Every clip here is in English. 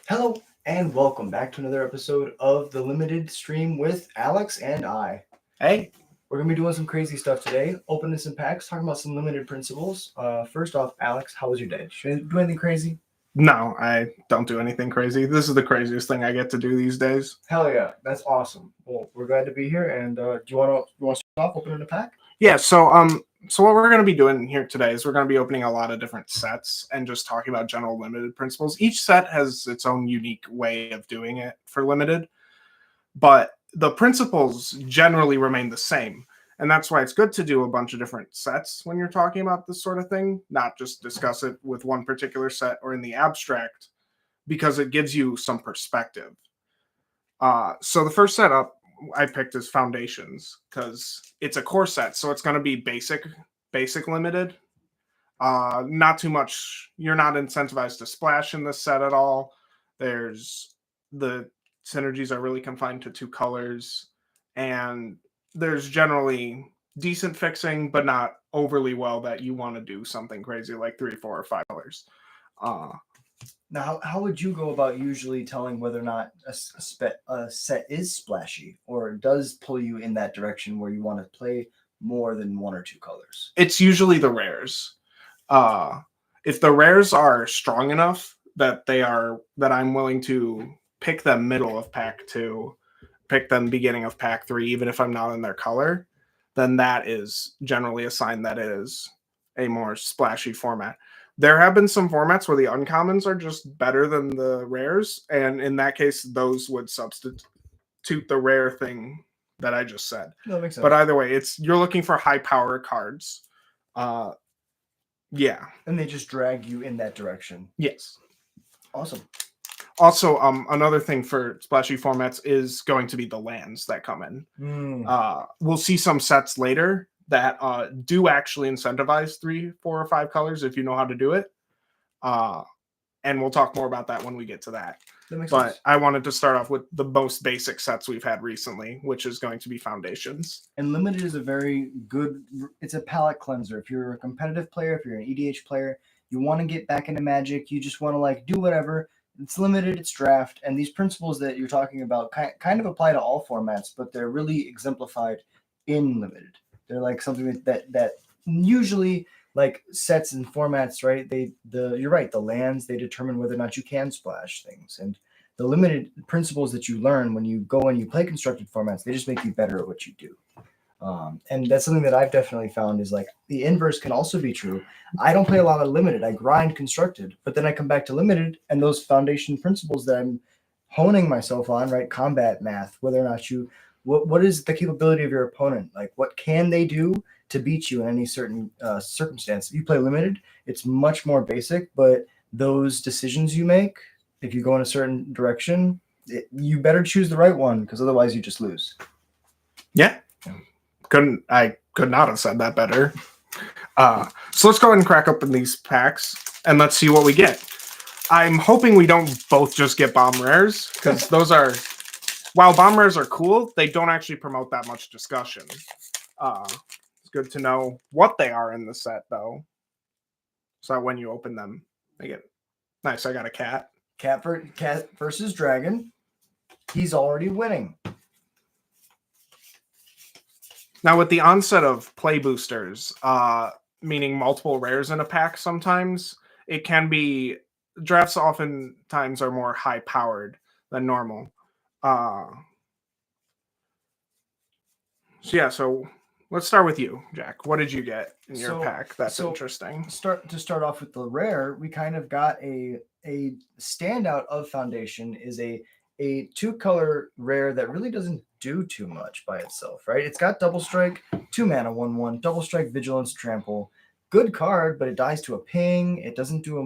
Hello and welcome back to another episode of the Limited Stream with Alex and I. Hey. We're going to be doing some crazy stuff today, opening some packs, talking about some limited principles. First off, Alex, how was your day? Should I do anything crazy? No, I don't do anything crazy. This is the craziest thing I get to do these days. Hell yeah, that's awesome. Well, we're glad to be here. And do you want to start off opening a pack? Yeah, so what we're going to be doing here today is we're going to be opening a lot of different sets and just talking about general limited principles. Each set has its own unique way of doing it for limited, but the principles generally remain the same. And that's why it's good to do a bunch of different sets when you're talking about this sort of thing, not just discuss it with one particular set or in the abstract, because it gives you some perspective. So the first setup I picked is Foundations because it's a core set, so it's going to be basic limited. Not too much. You're not incentivized to splash in this set at all. There's the synergies are really confined to 2 colors, and there's generally decent fixing, but not overly well that you want to do something crazy like 3, 4, or 5 colors. Now, how would you go about usually telling whether or not a set is splashy or does pull you in that direction where you want to play more than 1 or 2 colors? It's usually the rares. If the rares are strong enough that I'm willing to pick them middle of pack 2, pick them beginning of pack 3, even if I'm not in their color, then that is generally a sign that it is a more splashy format. There have been some formats where the uncommons are just better than the rares, and in that case, those would substitute the rare thing that I just said. That makes sense. But either way, you're looking for high power cards. Yeah. And they just drag you in that direction. Yes. Awesome. Also, another thing for splashy formats is going to be the lands that come in. We'll see some sets later that do actually incentivize 3, 4, or 5 colors if you know how to do it. And we'll talk more about that when we get to that. That makes but sense. I wanted to start off with the most basic sets we've had recently, which is going to be Foundations. And Limited is a very good, it's a palate cleanser. If you're a competitive player, if you're an EDH player, you want to get back into Magic, you just want to do whatever. It's limited, it's draft, and these principles that you're talking about kind of apply to all formats, but they're really exemplified in Limited. They're like something that usually sets and formats, right? You're right, the lands, they determine whether or not you can splash things. And the limited principles that you learn when you go and you play constructed formats, they just make you better at what you do. And that's something that I've definitely found is the inverse can also be true. I don't play a lot of limited. I grind constructed, but then I come back to limited and those foundation principles that I'm honing myself on, right? Combat math, whether or not what is the capability of your opponent? What can they do to beat you in any certain circumstance? If you play limited, it's much more basic, but those decisions you make, if you go in a certain direction, you better choose the right one because otherwise you just lose. Yeah. I could not have said that better. So let's go ahead and crack open these packs and let's see what we get. I'm hoping we don't both just get bomb rares because those are, while bomb rares are cool, they don't actually promote that much discussion. It's good to know what they are in the set though, so that when you open them, they get nice. I got a cat. Cat versus dragon. He's already winning. Now, with the onset of play boosters, meaning multiple rares in a pack, sometimes it can be drafts. Oftentimes are more high powered than normal. So let's start with you, Jack. What did you get in your pack? That's interesting. To start off with the rare, we kind of got a standout of Foundation is a 2-color rare that really doesn't do too much by itself, right? It's got double strike, 2 mana, 1/1, double strike, vigilance, trample. Good card, but it dies to a ping. It doesn't do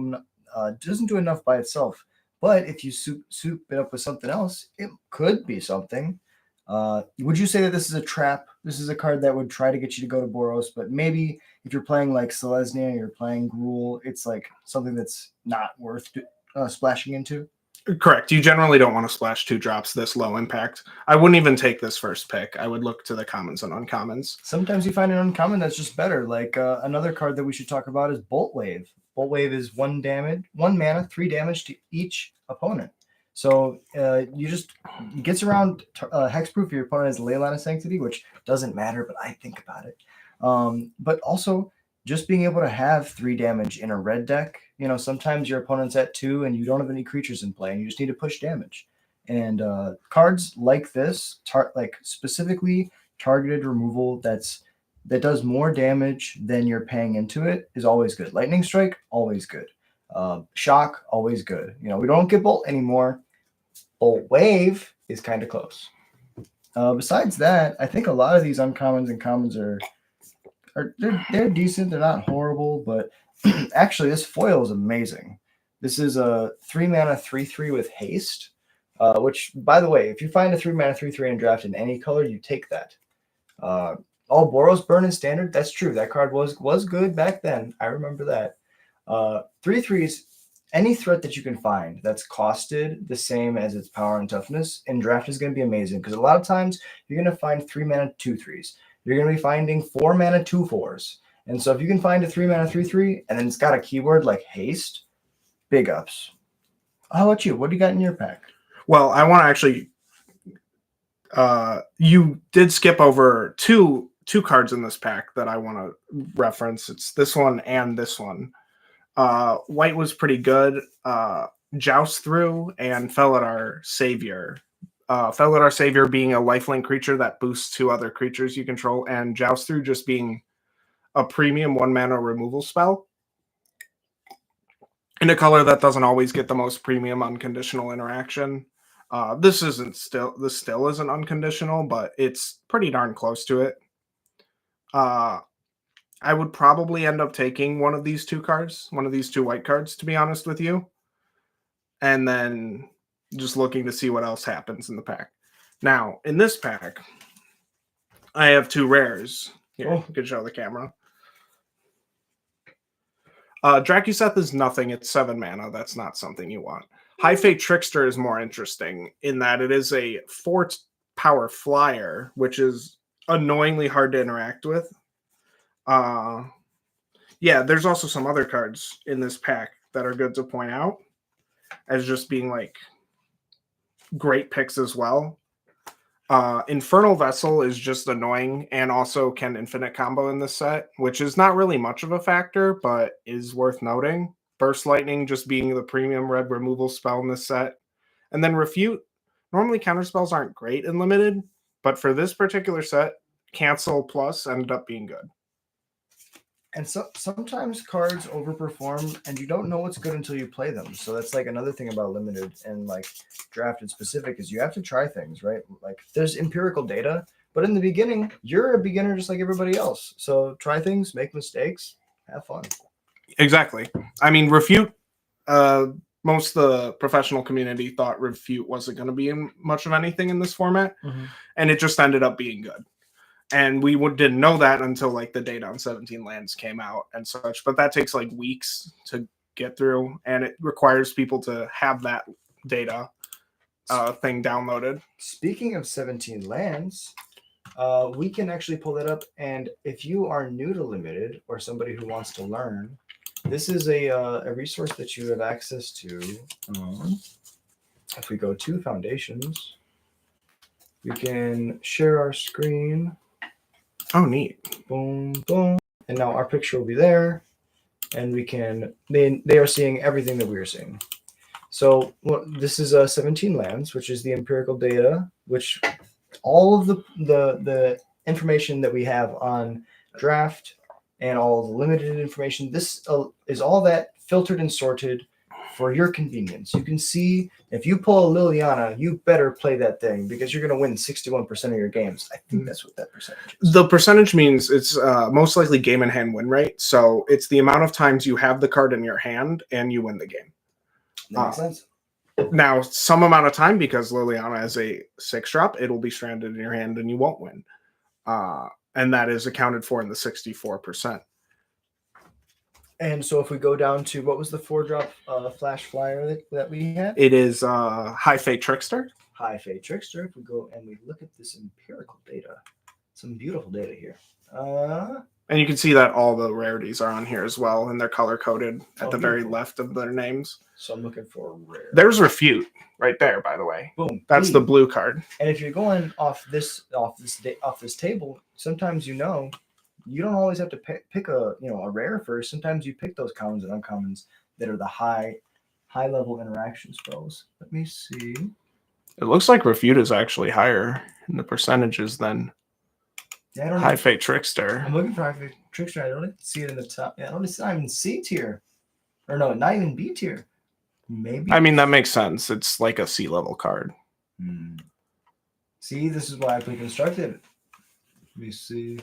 enough by itself. But if you soup it up with something else, it could be something. Would you say that this is a trap? This is a card that would try to get you to go to Boros, but maybe if you're playing Selesnya, you're playing Gruul, it's something that's not worth splashing into? Correct. You generally don't want to splash 2 drops this low impact. I wouldn't even take this first pick. I would look to the commons and uncommons. Sometimes you find an uncommon that's just better. Another card that we should talk about is Bolt Wave. Bolt Wave is 1 mana, 3 damage to each opponent. So he gets around hexproof. Your opponent has Leyline of Sanctity, which doesn't matter, but I think about it. But also just being able to have 3 damage in a red deck. Sometimes your opponent's at 2 and you don't have any creatures in play, and you just need to push damage. And cards like this, like specifically targeted removal that does more damage than you're paying into it, is always good. Lightning Strike, always good. Shock, always good. We don't get Bolt anymore. Bolt Wave is kind of close. Besides that, I think a lot of these uncommons and commons they're decent. They're not horrible, but actually this foil is amazing. This is a 3-mana 3/3 with haste, which, by the way, if you find a 3-mana 3/3 in draft in any color, you take that. All Boros burn in standard. That's true. That card was good back then. I remember that. 3/3s, any threat that you can find that's costed the same as its power and toughness in draft is going to be amazing, because a lot of times you're going to find 3-mana 2/3s. You're going to be finding 4-mana 2/4s. And so if you can find a 3-mana 3/3 and then it's got a keyword like haste, big ups. How about you? What do you got in your pack? Well, I want to actually you did skip over two cards in this pack that I want to reference. It's this one and this one. White was pretty good. Joust Through and Felidar Savior. Felidar Savior being a lifelink creature that boosts 2 other creatures you control, and Joust Through just being a premium 1-mana removal spell in a color that doesn't always get the most premium unconditional interaction. This still isn't unconditional, but it's pretty darn close to it. I would probably end up taking one of these 2 cards, one of these 2 white cards, to be honest with you. And then just looking to see what else happens in the pack. Now, in this pack, I have 2 rares. Here, you can show the camera. Dracuseth is nothing. It's 7 mana. That's not something you want. High Fate Trickster is more interesting in that it is a 4-power flyer, which is annoyingly hard to interact with. Yeah, there's also some other cards in this pack that are good to point out as just being like great picks as well. Infernal Vessel is just annoying and also can infinite combo in this set, which is not really much of a factor, but is worth noting. Burst Lightning just being the premium red removal spell in this set. And then Refute. Normally counterspells aren't great in limited, but for this particular set, Cancel Plus ended up being good. And sometimes cards overperform, and you don't know what's good until you play them. So that's like another thing about limited and like drafted specific is you have to try things, right? Like there's empirical data, but in the beginning, you're a beginner just like everybody else. So try things, make mistakes, have fun. Exactly. I mean, Refute, most of the professional community thought Refute wasn't going to be in much of anything in this format, and it just ended up being good. And we didn't know that until like the data on 17 lands came out and such. But that takes like weeks to get through, and it requires people to have that data thing downloaded. Speaking of 17 lands, we can actually pull that up. And if you are new to limited or somebody who wants to learn, this is a resource that you have access to. If we go to Foundations, we can share our screen. Oh, neat. Boom, boom. And now our picture will be there. And we can, they are seeing everything that we are seeing. So this is 17 lands, which is the empirical data, which all of the information that we have on draft and all the limited information, this is all that filtered and sorted for your convenience. You can see if you pull a Liliana, you better play that thing because you're going to win 61% of your games. I think that's what that percentage is. The percentage means it's most likely game in hand win rate. So it's the amount of times you have the card in your hand and you win the game. That makes sense. Now, some amount of time, because Liliana is a 6-drop, it'll be stranded in your hand and you won't win. And that is accounted for in the 64%. And so if we go down to, what was the 4-drop flash flyer that we had? It is High Fate Trickster. High Fate Trickster. If we go and we look at this empirical data, some beautiful data here. And you can see that all the rarities are on here as well, and they're color-coded at the very left of their names. So I'm looking for rare. There's Refute right there. By the way, Boom. that's the blue card. And if you're going off this table, sometimes you don't always have to pick a rare first. Sometimes you pick those commons and uncommons that are the high level interaction spells. Let me see. It looks like Refute is actually higher in the percentages than High Fate Trickster. I'm looking for High Fate Trickster. I don't even see it in the top. Yeah, it's not even C tier. Or no, not even B tier. Maybe. I mean, that makes sense. It's like a C level card. See, this is why I play Constructed. Let me see.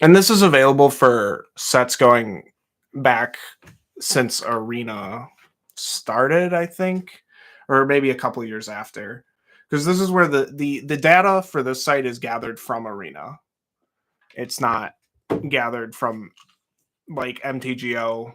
And this is available for sets going back since Arena started, I think, or maybe a couple years after. Because this is where the data for this site is gathered from Arena. It's not gathered from like MTGO.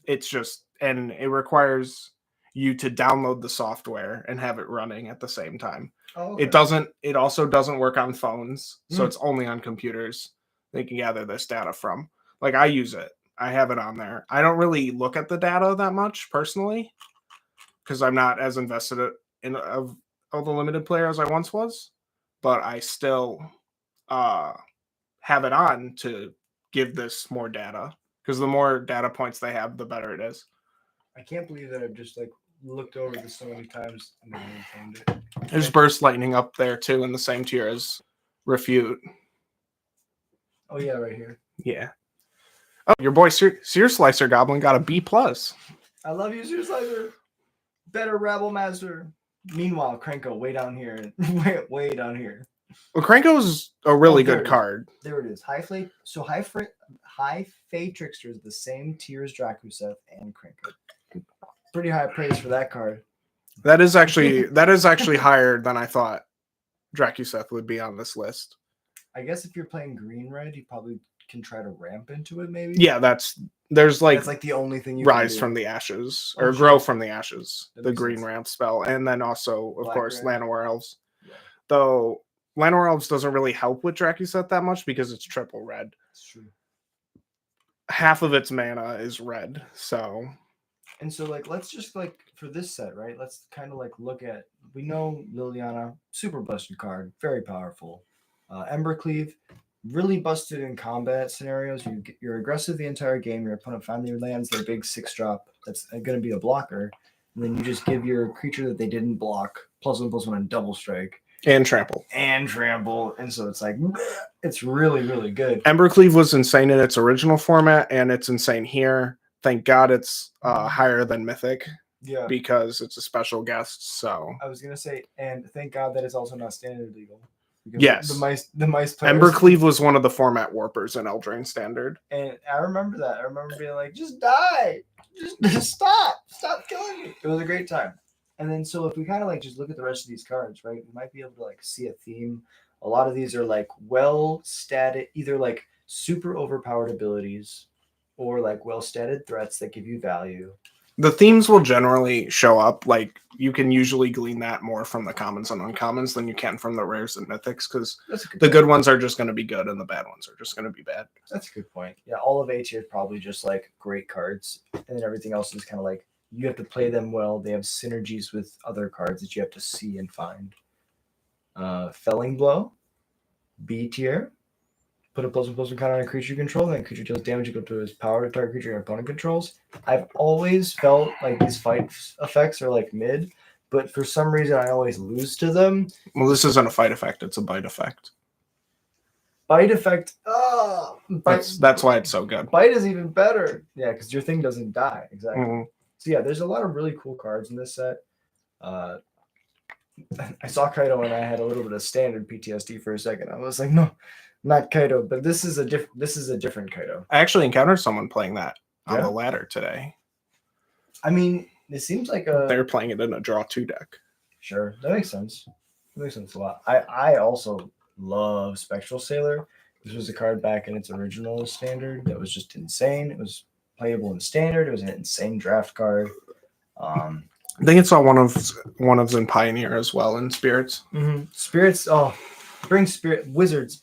It's just, and it requires you to download the software and have it running at the same time. Oh, okay. It also doesn't work on phones, so it's only on computers they can gather this data from. Like, I use it. I have it on there. I don't really look at the data that much personally because I'm not as invested in of the limited player as I once was, but I still have it on to give this more data because the more data points they have, the better it is. I can't believe that I've just like looked over this so many times and never found it. There's Burst Lightning up there too in the same tier as Refute. Oh yeah, right here. Yeah. Oh, your boy Sear Slicer Goblin got a B+. I love you, Sear Slicer. Better Rabble Master. Meanwhile, Krenko way down here. way down here. Well, Krenko's a really good card. There it is. High Fate Trickster is the same tier as Drakuseth and Krenko. Pretty high praise for that card. That is actually higher than I thought Drakuseth would be on this list. I guess if you're playing green red, you probably can try to ramp into it, maybe. Yeah, that's like the only thing you rise can do. from the ashes or grow from the ashes. The green sense. ramp spell, and then also of Black course red. Llanowar Elves. Yeah. Though Llanowar Elves doesn't really help with Drakuseth that much because it's triple red. It's true. Half of its mana is red, so. And so, like, let's just, like, for this set, right, let's kind of, like, look at, we know Liliana, super busted card, very powerful. Embercleave, really busted in combat scenarios. You're aggressive the entire game, your opponent finally lands their big 6-drop that's going to be a blocker, and then you just give your creature that they didn't block +1/+1 and double strike. And trample. And so it's like, it's really, really good. Embercleave was insane in its original format, and it's insane here. Thank God it's higher than Mythic. Yeah. Because it's a special guest, so. I was going to say, and thank God that it's also not standard legal. Yes. The mice players. Embercleave was one of the format warpers in Eldraine Standard. And I remember that. I remember being like, just die. Just stop. Stop killing me. It was a great time. And then, so if we kind of like just look at the rest of these cards, right, we might be able to like see a theme. A lot of these are like well-statted, either like super overpowered abilities or like well-statted threats that give you value. The themes will generally show up. Like, you can usually glean that more from the commons and uncommons than you can from the rares and mythics, because the good ones are just going to be good and the bad ones are just going to be bad. That's a good point. Yeah, all of A tier is probably just like great cards, and then everything else is kind of like you have to play them well. They have synergies with other cards that you have to see and find. Felling Blow, B tier. Put a +1/+1 counter on a creature you control, then creature deals damage equal to its power to target creature your opponent controls. I've always felt like these fight effects are like mid, but for some reason I always lose to them. Well, this isn't a fight effect, it's a bite effect. Bite effect. That's why it's so good. Bite is even better. Yeah, because your thing doesn't die. Exactly. Mm-hmm. So yeah, there's a lot of really cool cards in this set. I saw Kaido and I had a little bit of standard PTSD for a second. I was like, no, not Kaido, but this is a different Kaido. I actually encountered someone playing that on the ladder today. I mean, it seems like they're playing it in a draw 2 deck. Sure, that makes sense. That makes sense a lot. I also love Spectral Sailor. This was a card back in its original standard that was just insane. It was playable in standard. It was an insane draft card. I think it's on one of in Pioneer as well in Spirits. Mm-hmm. Spirits. Oh, bring Spirit Wizards.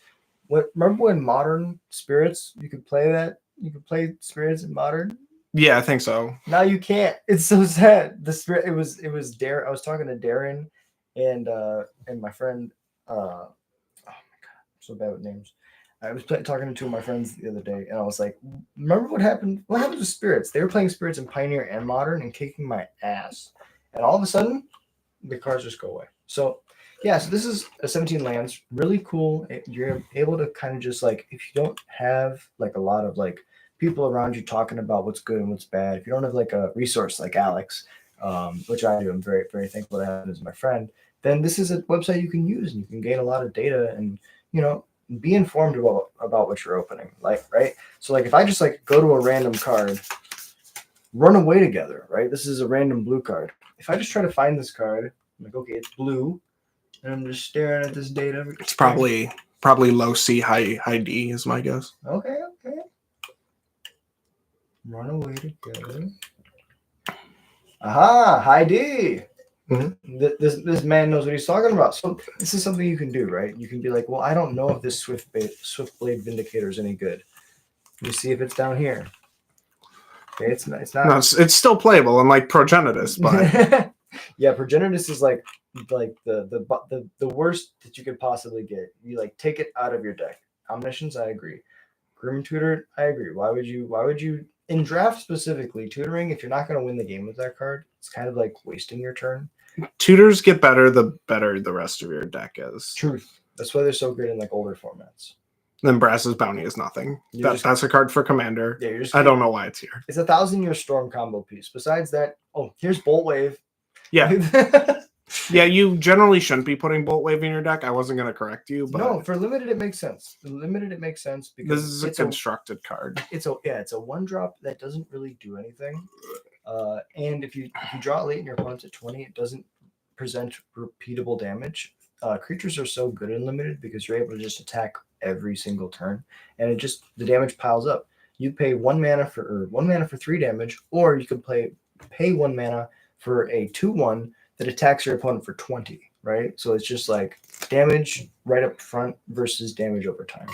Remember when Modern Spirits? You could play that. You could play Spirits in Modern. Yeah, I think so. Now you can't. It's so sad. The spirit. It was Darren. I was talking to Darren, and my friend. Oh my god, I'm so bad with names. I was talking to two of my friends the other day, and I was like, "Remember what happened? What happened with spirits? They were playing spirits in Pioneer and Modern and kicking my ass, and all of a sudden, the cards just go away." So, yeah. So this is a 17 lands, really cool. You're able to kind of just like if you don't have like a lot of like people around you talking about what's good and what's bad. If you don't have like a resource like Alex, which I do, I'm very very thankful to have as my friend. Then this is a website you can use and you can gain a lot of data and you know be informed about what you're opening. Like right. So like if I just like go to a random card, run away together. Right. This is a random blue card. If I just try to find this card, I'm like okay, it's blue, and I'm just staring at this data. It's probably low C, high D is my guess. Okay. Run away together. Aha, high D. Mm-hmm. This man knows what he's talking about. So this is something you can do, right? You can be like, well, I don't know if this Swiftblade Vindicator is any good. You see if it's down here. Okay, it's not. No, it's still playable, unlike Progenitus, but yeah, Progenitus is like the worst that you could possibly get. You like take it out of your deck. Omniscience, I agree. Grim Tutor, I agree. Why would you in draft specifically tutoring? If you're not going to win the game with that card, it's kind of like wasting your turn. tutors get better the better the rest of your deck is. Truth. That's why they're so good in like older formats. Then Brass's Bounty is nothing. That's a card for Commander. Yeah, I don't know why it's here. It's a 1,000-year Storm combo piece. Besides that, here's Bolt Wave. Yeah. Yeah, you generally shouldn't be putting Bolt Wave in your deck. I wasn't going to correct you, but no, for limited it makes sense. For limited it makes sense because this is a constructed card. It's a 1-drop that doesn't really do anything. And if you draw it late in your opponent's at 20, it doesn't present repeatable damage. Creatures are so good in limited because you're able to just attack every single turn, and the damage piles up. You pay 1 mana for 3 damage, or you could pay 1 mana for a 2/1 that attacks your opponent for 20, right? So it's just like damage right up front versus damage over time.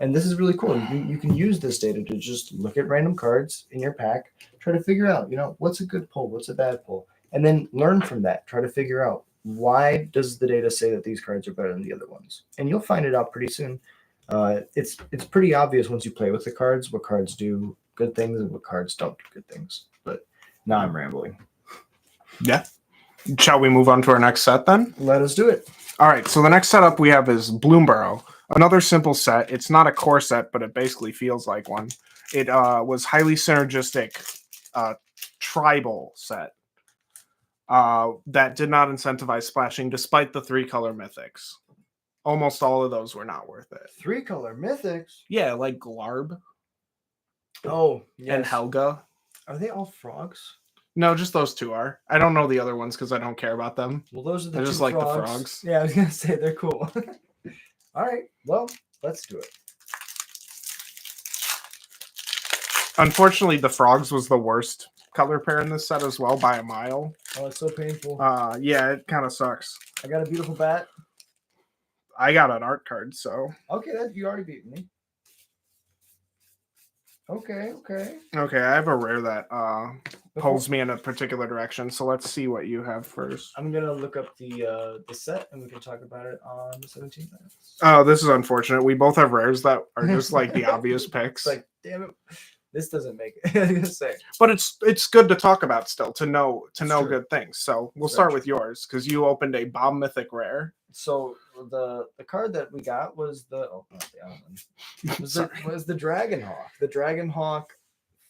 And this is really cool. You can use this data to just look at random cards in your pack, try to figure out, what's a good pull, what's a bad pull, and then learn from that. Try to figure out why does the data say that these cards are better than the other ones, and you'll find it out pretty soon. It's pretty obvious once you play with the cards what cards do good things and what cards don't do good things. But now I'm rambling. Yeah. Shall we move on to our next set then? Let us do it. All right. So the next setup we have is Bloomburrow. Another simple set. It's not a core set, but it basically feels like one. It was highly synergistic tribal set that did not incentivize splashing despite the 3-color mythics. Almost all of those were not worth it. 3-color mythics? Yeah, like Glarb. Oh, yes. And Helga. Are they all frogs? No, just those two are. I don't know the other ones because I don't care about them. Well, those are the I just like frogs. the frogs. Yeah, I was going to say they're cool. All right, well, let's do it. Unfortunately, the frogs was the worst color pair in this set as well by a mile. Oh, it's so painful. Yeah, it kind of sucks. I got a beautiful bat. I got an art card, so. Okay, you already beat me. Okay. Okay, I have a rare that pulls me in a particular direction, so let's see what you have first. I'm going to look up the set, and we can talk about it on the 17th. Oh, this is unfortunate. We both have rares that are just like the obvious picks. It's like, damn it. This doesn't make it. I was gonna say. But it's good to talk about still, to know good things. So we'll start with yours, because you opened a Bomb Mythic rare. So the card that we got was was the Dragonhawk. The Dragonhawk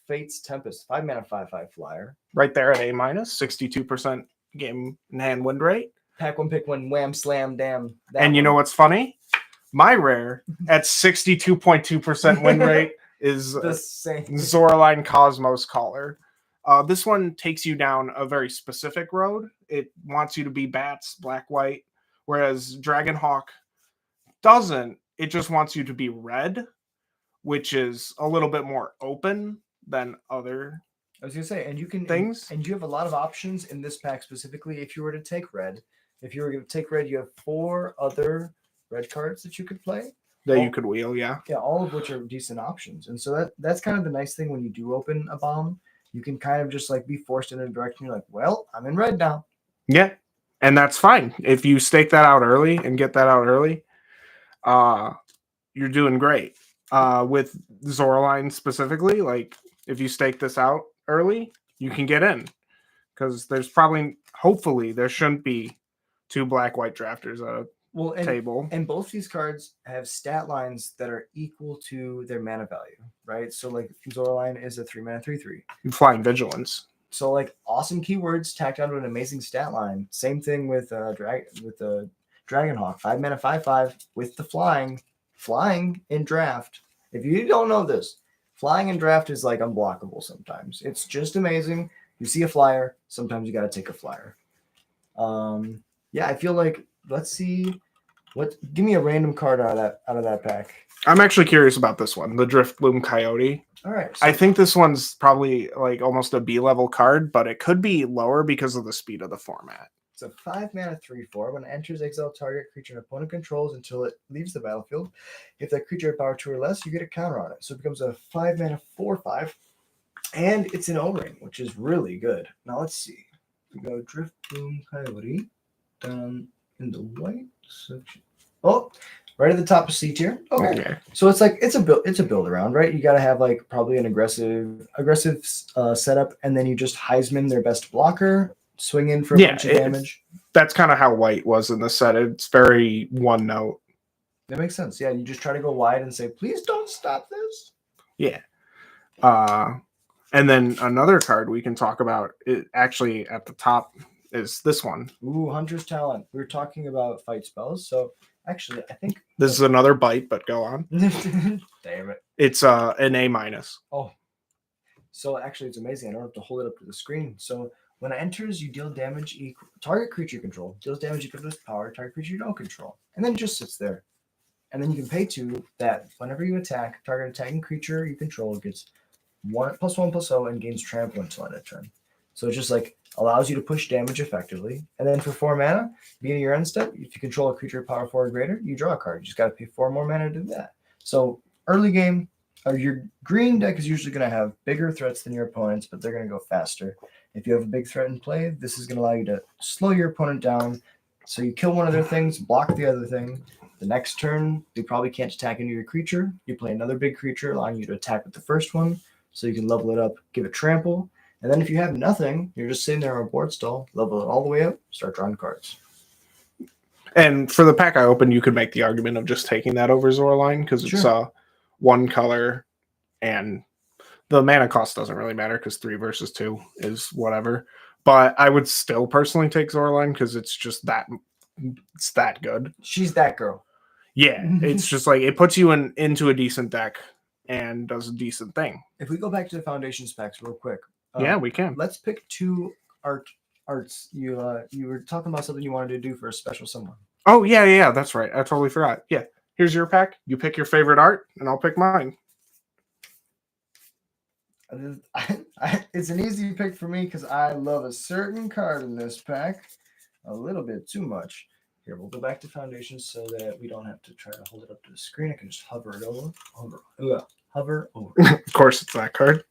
Fate's Tempest, 5 mana, 5/5 flyer. Right there at A-, 62% game in hand win rate. Pack one, pick one, wham, slam, damn. And you know what's funny? My rare at 62.2% win rate is the same Zoraline Cosmos Caller. This one takes you down a very specific road. It wants you to be bats, black, white, whereas Dragonhawk doesn't. It just wants you to be red, which is a little bit more open than other. I was gonna say, and you can things, and you have a lot of options in this pack specifically. If you were to take red, you have 4 other red cards that you could play. That you could wheel, yeah. Yeah, all of which are decent options. And so that's kind of the nice thing when you do open a bomb. you can kind of just like be forced in a direction. You're like, well, I'm in red now. Yeah, and that's fine if you stake that out early and get that out early. You're doing great. With Zoraline specifically, like if you stake this out early, you can get in because there's hopefully, there shouldn't be 2 black-white drafters at a table. And both these cards have stat lines that are equal to their mana value, right? So like Zoraline is a 3-mana 3/3. Flying Vigilance. So like awesome keywords tacked onto an amazing stat line. Same thing with the Dragonhawk, 5-mana 5/5 with the flying in draft. If you don't know this, flying in draft is like unblockable sometimes. It's just amazing. You see a flyer, sometimes you got to take a flyer. Yeah, I feel like let's see give me a random card out of that pack. I'm actually curious about this one, the Driftbloom Coyote. All right. So I think this one's probably like almost a B-level card, but it could be lower because of the speed of the format. it's a 5-mana 3/4. When it enters, exile target creature an opponent controls until it leaves the battlefield. If that creature had power 2 or less, you get a counter on it. So it becomes a 5-mana 4/5. And it's an O-ring, which is really good. Now let's see. We go Driftbloom Coyote down in the white section. Oh, right at the top of C tier. Okay. So it's like it's a build around, right? You got to have like probably an aggressive setup, and then you just Heisman their best blocker, swing in for a bunch of damage. That's kind of how white was in the set. It's very one note. That makes sense. Yeah, you just try to go wide and say, please don't stop this. Yeah. And then another card we can talk about, it actually at the top is this one. Ooh, Hunter's Talent. We were talking about fight spells, so actually I think this is another bite, but go on. Damn it. It's an A-. Oh. So actually it's amazing. I don't have to hold it up to the screen. So when it enters, you deal damage equal target creature control. Deals damage equal to its power, target creature you don't control. And then it just sits there. And then you can pay 2 that whenever you attack, target attacking creature you control gets 1+1/+0 and gains trample until end of turn. So it just like allows you to push damage effectively. And then for 4 mana, beginning your end step, if you control a creature of power 4 or greater, you draw a card. You just got to pay 4 more mana to do that. So early game, your green deck is usually going to have bigger threats than your opponents, but they're going to go faster. If you have a big threat in play, this is going to allow you to slow your opponent down. So you kill one of their things, block the other thing. The next turn, they probably can't attack into your creature. You play another big creature, allowing you to attack with the first one. So you can level it up, give it trample. And then if you have nothing, you're just sitting there on a board stall, level it all the way up, start drawing cards. And for the pack I opened, you could make the argument of just taking that over Zoraline because it's one color and the mana cost doesn't really matter because 3 versus 2 is whatever. But I would still personally take Zoraline because it's just that good. She's that girl. Yeah, it's just like it puts you into a decent deck and does a decent thing. If we go back to the foundations packs real quick. Yeah, we can. Let's pick 2 arts. You were talking about something you wanted to do for a special someone. Oh, yeah, that's right. I totally forgot. Yeah, here's your pack. You pick your favorite art, and I'll pick mine. It's an easy pick for me because I love a certain card in this pack a little bit too much. Here, we'll go back to foundations so that we don't have to try to hold it up to the screen. I can just hover it over. Hover over. Of course, it's that card.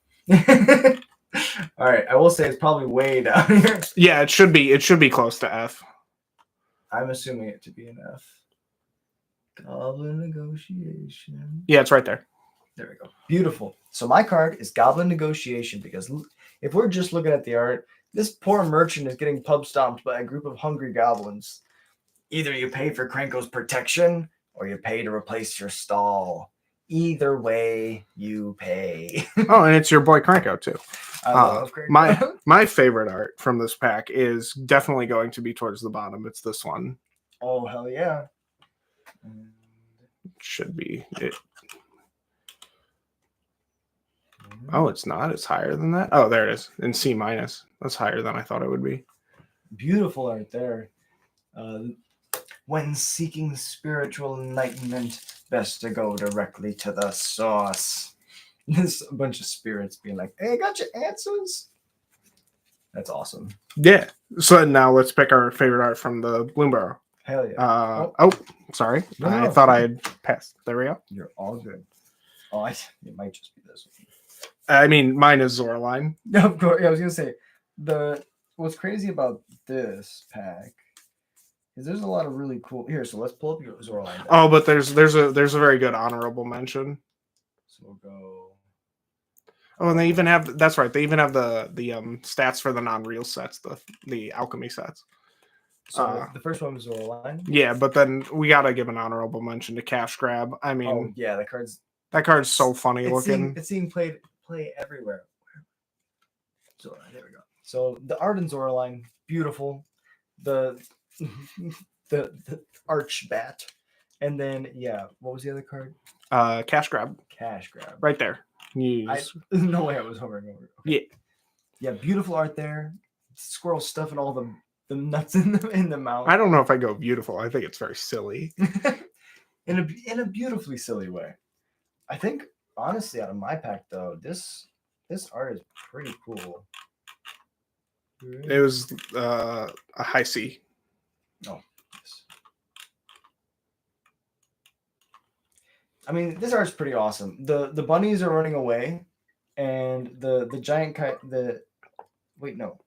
All right, I will say it's probably way down here. Yeah, it should be. It should be close to F. I'm assuming it to be an F. Goblin Negotiation. Yeah, it's right there. There we go. Beautiful. So my card is Goblin Negotiation because if we're just looking at the art, this poor merchant is getting pub stomped by a group of hungry goblins. Either you pay for Krenko's protection or you pay to replace your stall. Either way, you pay. Oh, and it's your boy Krenko too. I love Krenko. My favorite art from this pack is definitely going to be towards the bottom. It's this one. Oh, hell yeah. It should be it. Oh, it's not. It's higher than that. Oh, there it is. In C-. That's higher than I thought it would be. Beautiful art there. When seeking spiritual enlightenment, best to go directly to the source. There's a bunch of spirits being like, hey, I got your answers. That's awesome. Yeah. So now let's pick our favorite art from the Bloomburrow. Hell yeah. Sorry. No. I thought I had passed. There we go. You're all good. Oh, it might just be this one. I mean, mine is Zoraline. Of course, yeah, I was gonna say what's crazy about this pack is there's a lot of really cool. Here, so let's pull up your Zoraline deck. Oh, but there's a very good honorable mention. So we'll go. Oh, and they even have that's right. They even have the stats for the non-real sets, the alchemy sets. So the first one was Zoraline. Yeah, but then we gotta give an honorable mention to Cash Grab. I mean, Oh yeah, that card's so funny looking. It's seeing play everywhere. Zoraline, there we go. So the art in Zoraline, beautiful. The the arch bat, and then yeah, what was the other card? Cash Grab. Cash Grab. Right there. No way I was hovering over. Okay. Yeah, beautiful art there. Squirrel stuffing all the nuts in the mouth. I don't know if I go beautiful. I think it's very silly. in a beautifully silly way. I think honestly, out of my pack though, this art is pretty cool. It was a high C. Oh, yes. I mean, this art's pretty awesome. The bunnies are running away, and the giant wait, no.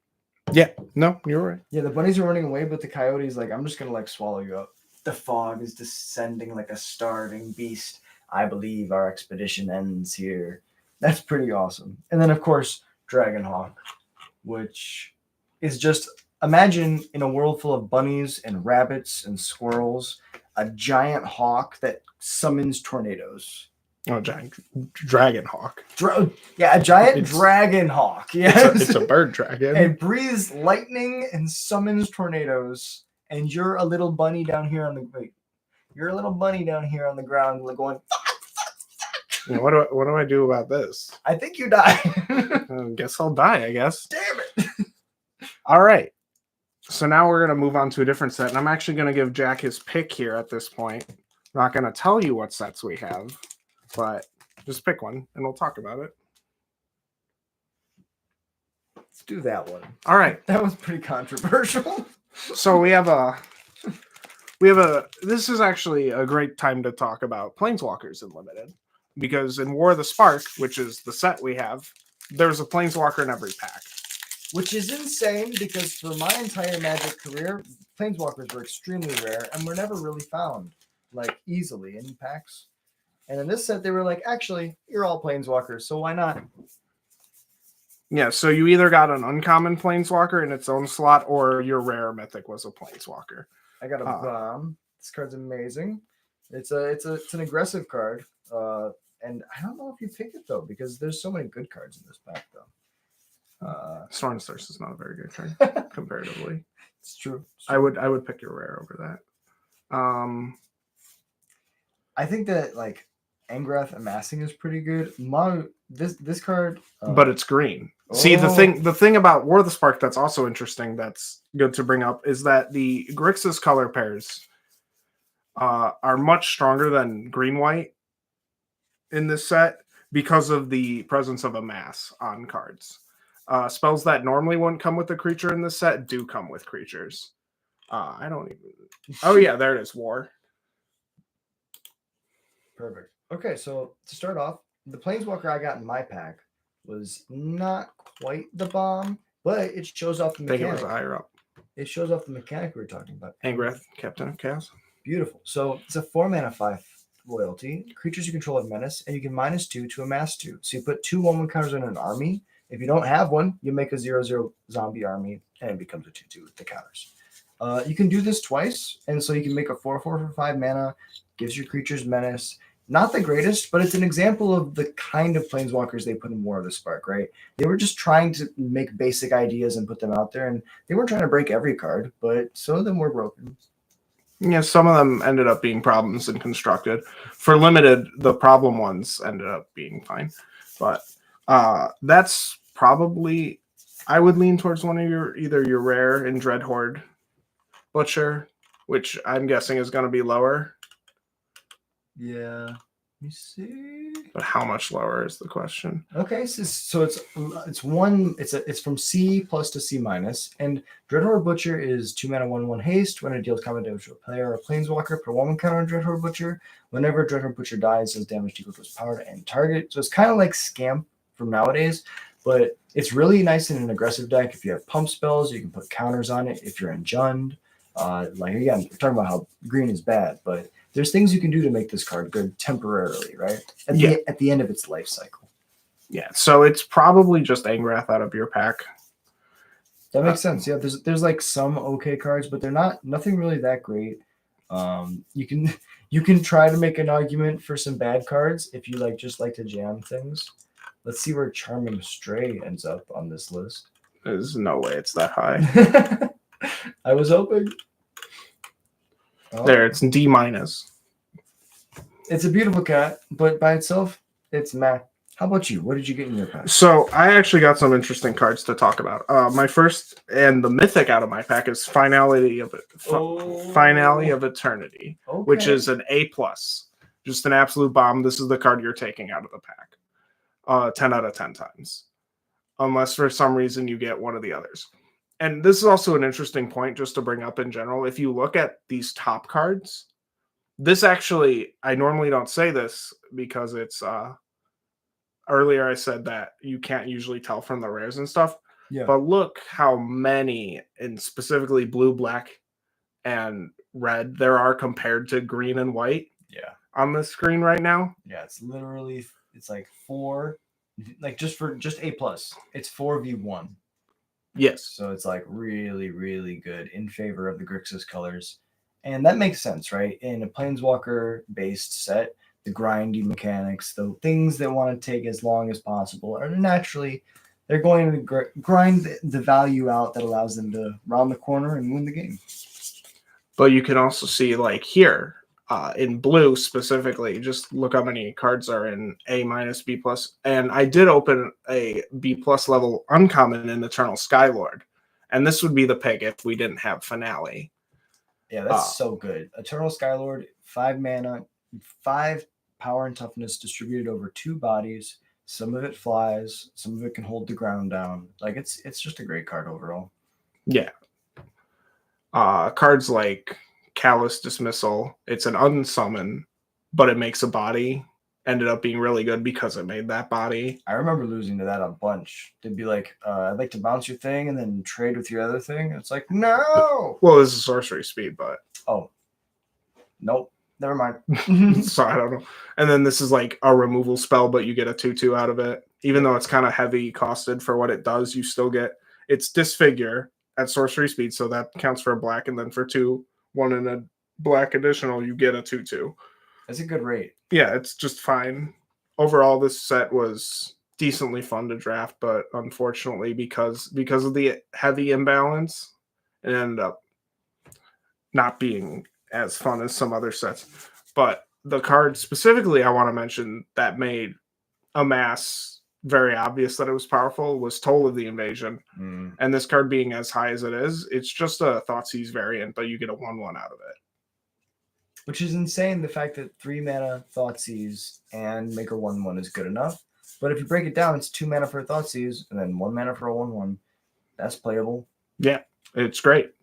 Yeah, no, you're right. Yeah, the bunnies are running away, but the coyote's like, I'm just gonna like swallow you up. The fog is descending like a starving beast. I believe our expedition ends here. That's pretty awesome. And then of course, Dragonhawk, which is just imagine in a world full of bunnies and rabbits and squirrels, a giant hawk that summons tornadoes. Oh, giant Dragonhawk. A giant dragon hawk. Yes. It's a bird dragon. It breathes lightning and summons tornadoes. And you're a little bunny down here on the ground going. What do I do about this? I think you die. I guess I'll die, I guess. Damn it. All right. So now we're going to move on to a different set. And I'm actually going to give Jack his pick here at this point. I'm not going to tell you what sets we have, but just pick one and we'll talk about it. Let's do that one. All right. That was pretty controversial. So we have this is actually a great time to talk about Planeswalkers in Limited, because in War of the Spark, which is the set we have, there's a Planeswalker in every pack. Which is insane because for my entire Magic career, Planeswalkers were extremely rare and were never really found like easily in packs. And in this set, they were like, actually, you're all Planeswalkers, so why not? Yeah, so you either got an uncommon Planeswalker in its own slot, or your rare mythic was a Planeswalker. I got a bomb. This card's amazing. It's an aggressive card. And I don't know if you pick it though, because there's so many good cards in this pack though. Storm Thirst is not a very good card comparatively. It's true. I would pick your rare over that. I think that like Angrath Amassing is pretty good. This card, but it's green. See, the thing about War of the Spark that's also interesting, that's good to bring up, is that the Grixis color pairs are much stronger than green-white in this set because of the presence of Amass on cards. Spells that normally wouldn't come with a creature in this set do come with creatures. I don't even... Oh yeah, there it is, War. Perfect. Okay, so to start off, the Planeswalker I got in my pack was not quite the bomb, but it shows off the mechanic. I think it was higher up. It shows off the mechanic we were talking about. Angrath, Captain of Chaos. Beautiful. So it's a 4-mana 5 royalty. Creatures you control have menace, and you can -2 to amass 2. So you put 2 1/1 counters in an army. If you don't have one, you make a 0/0 zombie army, and it becomes a 2/2 with the counters. You can do this twice, and so you can make a 4/4 for 5 mana, gives your creatures menace. Not the greatest, but it's an example of the kind of Planeswalkers they put in War of the Spark, right? They were just trying to make basic ideas and put them out there, and they weren't trying to break every card, but some of them were broken. Yeah, some of them ended up being problems and constructed. For Limited, the problem ones ended up being fine. But that's probably... I would lean towards one of either your rare and Dreadhorde Butcher, which I'm guessing is going to be lower. Yeah, let me see. But how much lower is the question? Okay, so it's from C plus to C minus, and Dreadhorde Butcher is 2 mana 1/1 haste. When it deals combat damage to a player or a planeswalker, put 1 counter on Dreadhorde Butcher. Whenever Dreadhorde Butcher dies, does damage equal to its power to end target. So it's kind of like Scamp from nowadays. But it's really nice in an aggressive deck. If you have pump spells, you can put counters on it. If you're in Jund, like again, we're talking about how green is bad, but there's things you can do to make this card good temporarily, right? At the end of its life cycle. Yeah, so it's probably just Angrath out of your pack. That makes sense. Yeah, there's like some okay cards, but they're nothing really that great. You can try to make an argument for some bad cards if you just like to jam things. Let's see where Charming Stray ends up on this list. There's no way it's that high. I was hoping. Oh. There, it's D-. It's a beautiful cat, but by itself, it's meh. How about you? What did you get in your pack? So I actually got some interesting cards to talk about. My first and the mythic out of my pack is Finality of Eternity, which is an A+. Just an absolute bomb. This is the card you're taking out of the pack. 10 out of 10 times. Unless for some reason you get one of the others. And this is also an interesting point just to bring up in general. If you look at these top cards, this actually, I normally don't say this because it's... Earlier, I said that you can't usually tell from the rares and stuff. Yeah. But look how many, and specifically blue, black, and red, there are compared to green and white. Yeah. On the screen right now. Yeah, it's like 4, like just A+. It's 4v1. Yes. So it's like really, really good in favor of the Grixis colors. And that makes sense, right? In a Planeswalker-based set, the grindy mechanics, the things that want to take as long as possible are naturally, they're going to grind the value out that allows them to round the corner and win the game. But you can also see like here in blue specifically, just look how many cards are in A-, B+. And I did open a B+ level uncommon in Eternal Skylord. And this would be the pick if we didn't have Finale. Yeah, that's so good. Eternal Skylord, 5 mana, 5 power and toughness distributed over 2 bodies. Some of it flies, some of it can hold the ground down. Like it's just a great card overall. Yeah. Cards like Callous Dismissal, it's an unsummon, but it makes a body. Ended up being really good because it made that body. I remember losing to that a bunch. They'd be like, I'd like to bounce your thing and then trade with your other thing. It's like, no. Well, this is sorcery speed, but nope. Never mind. So I don't know. And then this is like a removal spell, but you get a 2/2 out of it. Even though it's kind of heavy costed for what it does, you still get it's Disfigure at sorcery speed, so that counts for a black, and then for 2, 1 and a black additional, you get a 2/2. That's a good rate. Yeah, it's just fine. Overall, this set was decently fun to draft, but unfortunately, because of the heavy imbalance, it ended up not being as fun as some other sets. But the card specifically I want to mention that made Amass very obvious that it was powerful was Toll of the Invasion. And this card being as high as it is, it's just a Thoughtseize variant, but you get a 1/1 out of it. Which is insane, the fact that 3 mana Thoughtseize and make a 1/1 is good enough. But if you break it down, it's 2 mana for a Thoughtseize and then 1 mana for a 1/1. That's playable. Yeah, it's great.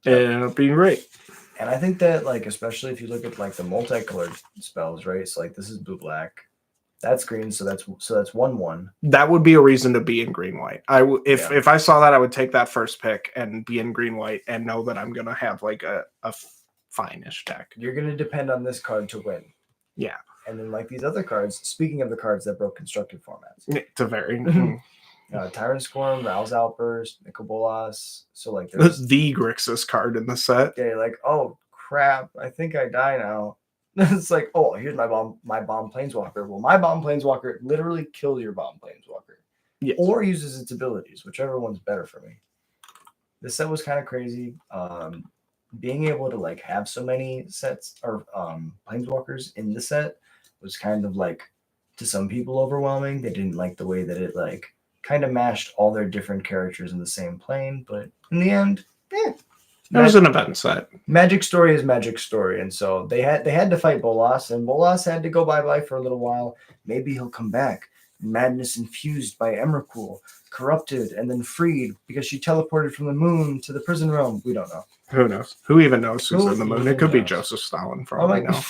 It ended up being great. And I think that, like, especially if you look at like the multicolored spells, right? So like this is blue black, that's green, so that's 1/1. That would be a reason to be in green white. If I saw that, I would take that first pick and be in green white and know that I'm gonna have like a fine-ish deck. You're gonna depend on this card to win. Yeah. And then like these other cards, speaking of the cards that broke constructed formats. To vary. Tyrant Scorn, Rouse Outburst, Nicol Bolas. So like there's the Grixis card in the set. Yeah, you're like, oh crap, I think I die now. It's like, oh, here's my bomb Planeswalker. Well, my bomb Planeswalker literally kills your bomb Planeswalker. Yes. Or uses its abilities, whichever one's better for me. This set was kind of crazy. Being able to like have so many sets or Planeswalkers in the set was kind of like, to some people, overwhelming. They didn't like the way that it like kind of mashed all their different characters in the same plane, but in the end, it was an event set. Magic Story is Magic Story, and so they had to fight Bolas, and Bolas had to go bye-bye for a little while. Maybe he'll come back. Madness infused by Emrakul, corrupted and then freed because she teleported from the moon to the prison realm. We don't know. Who knows? Who even knows who's in the moon? It could be Joseph Stalin for all I know.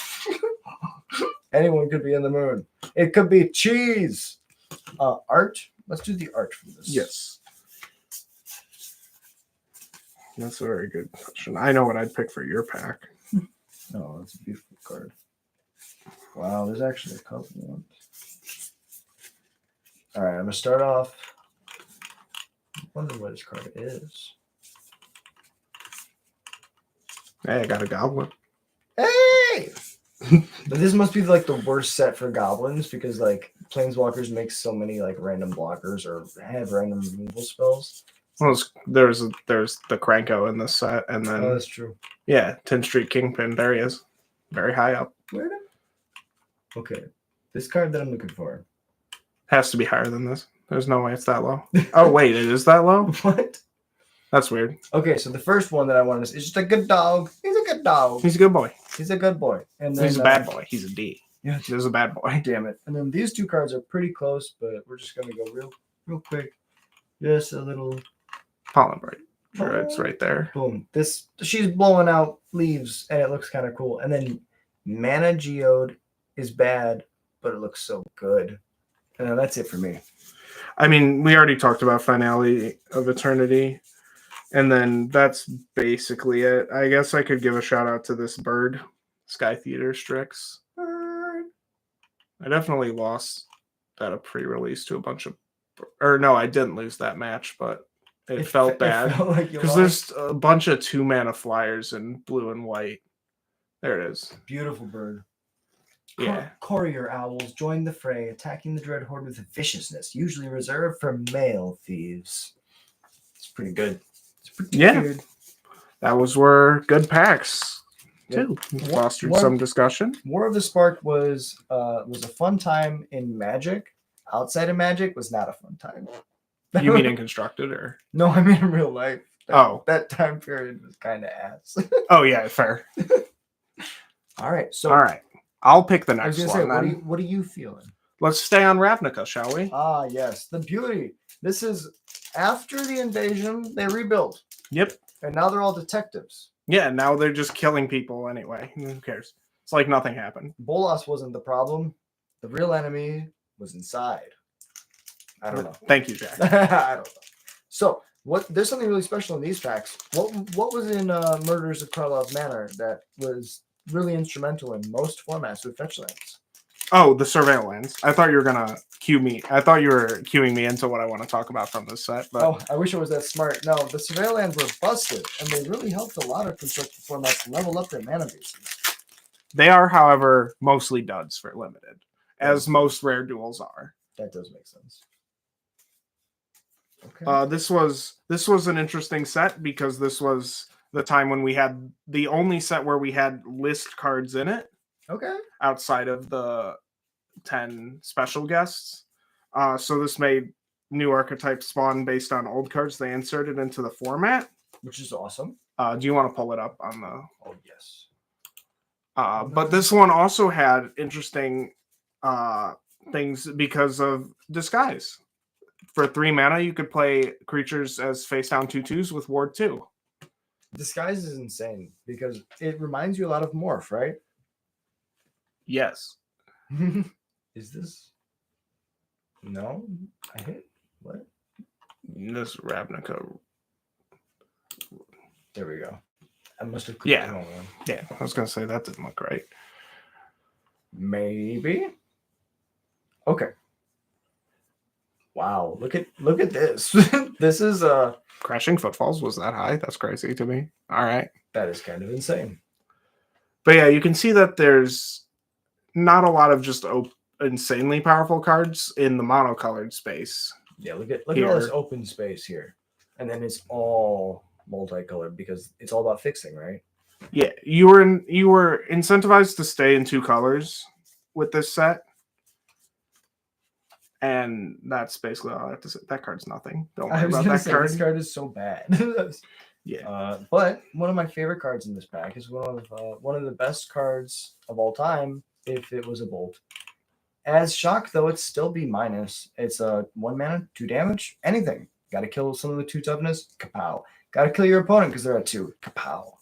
Anyone could be in the moon. It could be cheese. Art. Let's do the art from this. Yes. That's a very good question. I know what I'd pick for your pack. Oh, that's a beautiful card. Wow, there's actually a couple ones. All right, I'm gonna start off. I wonder what this card is. Hey, I got a goblin. Hey! But this must be like the worst set for goblins because like planeswalkers make so many like random blockers or have random removal spells. Well, there's the Cranko in this set, and then Oh, that's true. yeah, 10th Street Kingpin. There he is, very high up. Where? Okay, this card that I'm looking for has to be higher than this. There's no way it's that low. Oh wait, it is that low? What? That's weird. Okay, so the first one that I wanted to say is just a good dog. He's a good dog. He's a good boy. He's a good boy. And then, he's a bad boy. He's a D. Yeah, he's a bad boy. Damn it. And then these two cards are pretty close, but we're just gonna go real quick. Just a little Pollen Bright. Sure, it's right there. Boom. She's blowing out leaves and it looks kind of cool. And then Mana Geode is bad, but it looks so good. And that's it for me. I mean, we already talked about Finale of Eternity. And then that's basically it. I guess I could give a shout out to this bird, Sky Theater Strix. Bird. I definitely lost that a pre-release to a bunch of, or no, I didn't lose that match, but it felt bad because there's a bunch of 2-mana flyers in blue and white. There it is. Beautiful bird. Yeah. Courier owls join the fray, attacking the dread horde with viciousness, usually reserved for male thieves. It's pretty good. Yeah, that were good packs too. Fostered some discussion. War of the Spark was a fun time in Magic. Outside of Magic was not a fun time. You mean in Constructed or? No, I mean in real life. That time period was kind of ass. Oh yeah, fair. All right, I'll pick the next one. What are you feeling? Let's stay on Ravnica, shall we? Ah, yes, the beauty. This is after the invasion. They rebuilt. Yep. And now they're all detectives. Yeah, now they're just killing people anyway. Who cares? It's like nothing happened. Bolas wasn't the problem. The real enemy was inside. I don't know. Thank you, Jack. I don't know. So, there's something really special in these packs. What was in Murders of Karlov Manor that was really instrumental in most formats with fetch lands? Oh, the Surveillance. I thought you were gonna cue me. I thought you were cueing me into what I want to talk about from this set. But... Oh, I wish I was that smart. No, the Surveillance were busted, and they really helped a lot of constructed formats level up their mana bases. They are, however, mostly duds for limited, as most rare duels are. That does make sense. Okay. This was an interesting set because this was the time when we had the only set where we had list cards in it. Okay. Outside of the 10 special guests. So this made new archetypes spawn based on old cards they inserted into the format. Which is awesome. Do you want to pull it up on the... Oh, yes. But this one also had interesting things because of Disguise. For 3 mana, you could play creatures as face-down 2/2s with Ward 2. Disguise is insane because it reminds you a lot of Morph, right? Yes. Is this? No, I hit what? This Ravnica. There we go. I must have. Yeah. The wrong one. Yeah. I was gonna say that didn't look right. Maybe. Okay. Wow! Look at this. This is Crashing Footfalls was that high? That's crazy to me. All right. That is kind of insane. But yeah, you can see that there's not a lot of just insanely powerful cards in the monocolored space. Yeah, look at all this open space here. And then it's all multicolored because it's all about fixing, right? Yeah, you were incentivized to stay in 2 colors with this set. And that's basically all I have to say. That card's nothing. Don't worry about that card. This card is so bad. Yeah. But one of my favorite cards in this pack is one of the best cards of all time if it was a bolt. As shock, though, it's still B-. It's a 1 mana, 2 damage, anything. Got to kill some of the 2 toughness, kapow. Got to kill your opponent because they're at 2, kapow.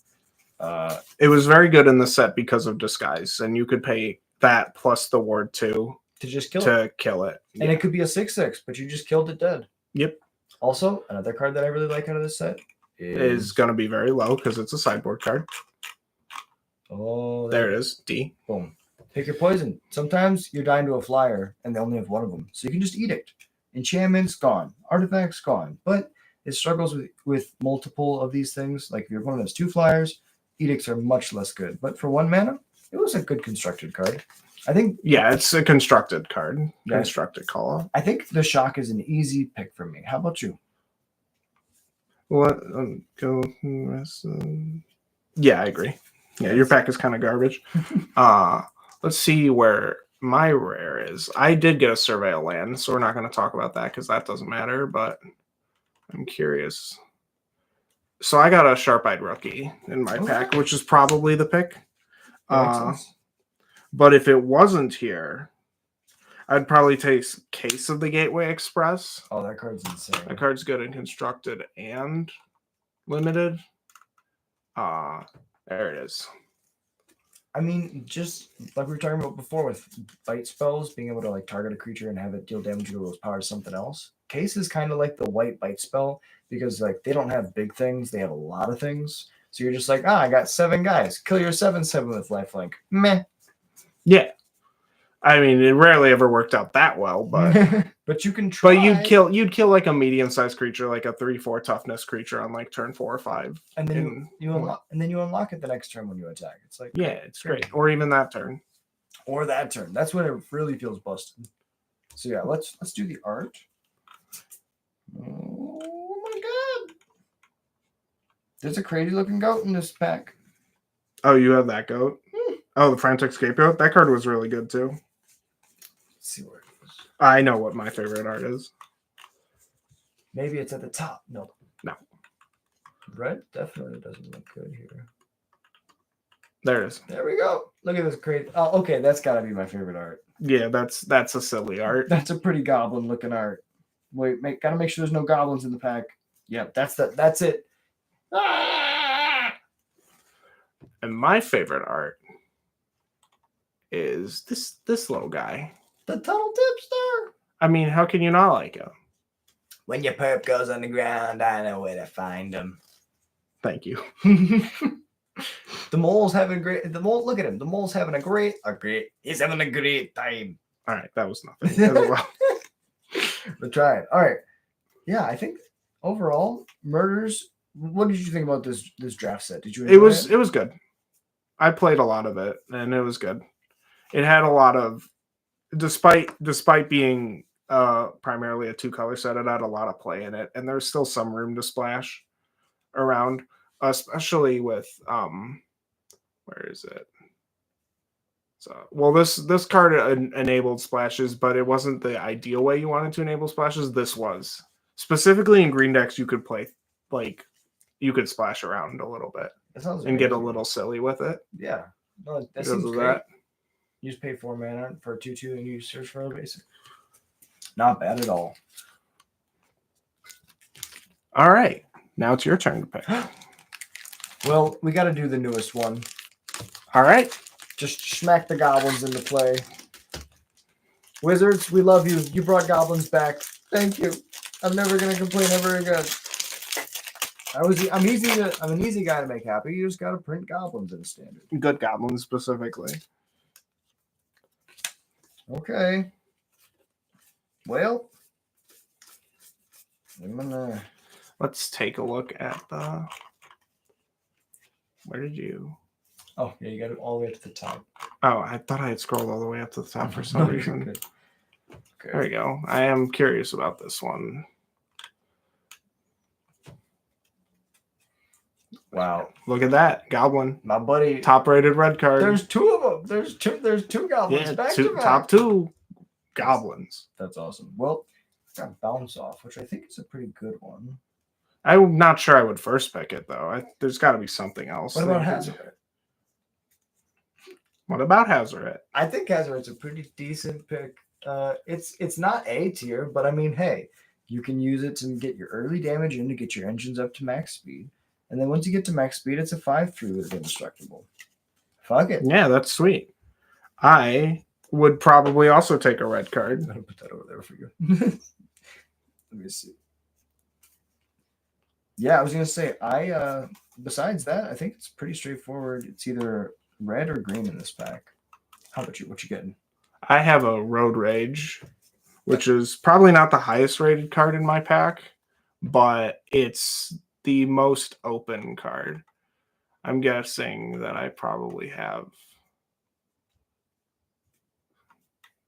It was very good in the set because of Disguise, and you could pay that plus the Ward 2 to just kill it. to kill it. And it could be a 6/6, but you just killed it dead. Yep. Also, another card that I really like out of this set Is going to be very low because it's a sideboard card. Oh, there it is. D. Boom. Pick your poison. Sometimes you're dying to a flyer and they only have one of them. So you can just edict. Enchantments, gone. Artifacts, gone. But it struggles with multiple of these things. Like if your opponent has 2 flyers, edicts are much less good. But for 1 mana, it was a good constructed card. I think. Yeah, it's a constructed card. Yeah. Constructed call. I think the shock is an easy pick for me. How about you? What? Go. Yeah, I agree. Yeah, your pack is kind of garbage. Let's see where my rare is. I did get a Surveil land, so we're not going to talk about that because that doesn't matter, but I'm curious. So I got a Sharp-Eyed Rookie in my pack, which is probably the pick. But if it wasn't here, I'd probably take Case of the Gateway Express. Oh, that card's insane. That card's good in constructed and limited. There it is. I mean, just like we were talking about before with bite spells, being able to like target a creature and have it deal damage to those powers something else. Case is kind of like the white bite spell because like they don't have big things, they have a lot of things. So you're just like, I got 7 guys. Kill your 7/7 with lifelink. Meh. Yeah. I mean, it rarely ever worked out that well, but but you can try. But you'd kill like a medium-sized creature, like a 3/4 toughness creature on like turn 4 or 5. And then you unlock it the next turn when you attack. It's like, yeah, it's great. Or even that turn. Or that turn. That's when it really feels busted. So yeah, let's do the art. Oh my god. There's a crazy looking goat in this pack. Oh, you have that goat? Oh, the Frantic Scapegoat? That card was really good too. Let's see where it is. I know what my favorite art is. Maybe it's at the top. No. Red definitely doesn't look good here. There it is. There we go. Look at this crazy. Oh, okay. That's got to be my favorite art. Yeah, that's a silly art. That's a pretty goblin looking art. Wait, gotta make sure there's no goblins in the pack. Yep, that's it. Ah! And my favorite art is this little guy. The Tunnel Tipster. I mean, how can you not like him? When your perp goes on the ground, I know where to find him. Thank you. The mole's having a great. Look at him. The mole's having a great. He's having a great time. All right, that was nothing. As well. We're trying. All right. Yeah, I think overall, Murders. What did you think about this draft set? Did you enjoy it? It was good. I played a lot of it, and it was good. It had a lot of, despite being primarily a 2-color set, it had a lot of play in it, and there's still some room to splash around, especially with where is it? So, well, this card enabled splashes, but it wasn't the ideal way you wanted to enable splashes. This was specifically in green decks. You could play like you could splash around a little bit and get a little silly with it. Yeah, no, that seems great. You just pay 4 mana for a 2/2 and you search for a basic. Not bad at all. All right, now it's your turn to pick. Well, we got to do the newest one. All right. Just smack the goblins into play. Wizards, we love you. You brought goblins back. Thank you. I'm never gonna complain ever again. I'm an easy guy to make happy. You just gotta print goblins in a standard. Good goblins specifically. Okay. Well, let's take a look at the. Where did you? Oh, yeah, you got it all the way up to the top. Oh, I thought I had scrolled all the way up to the top for some reason. Okay. There you go. I am curious about this one. Wow. Look at that. Goblin. My buddy. Top rated red card. There's 2 of them. There's two goblins back to back. Top 2 goblins. That's awesome. Well, got Bounce Off, which I think is a pretty good one. I'm not sure I would first pick it, though. There's got to be something else. What about Hazoret? What about Hazoret? I think Hazoret's a pretty decent pick. It's not A tier, but I mean, hey, you can use it to get your early damage in to get your engines up to max speed. And then once you get to max speed, it's a 5/3 with indestructible. Fuck it. Yeah, that's sweet. I would probably also take a red card. I'm gonna put that over there for you. Let me see. Yeah, I was gonna say besides that, I think it's pretty straightforward. It's either red or green in this pack. How about you? What you getting? I have a Road Rage, which is probably not the highest rated card in my pack, but it's the most open card. I'm guessing that I probably have.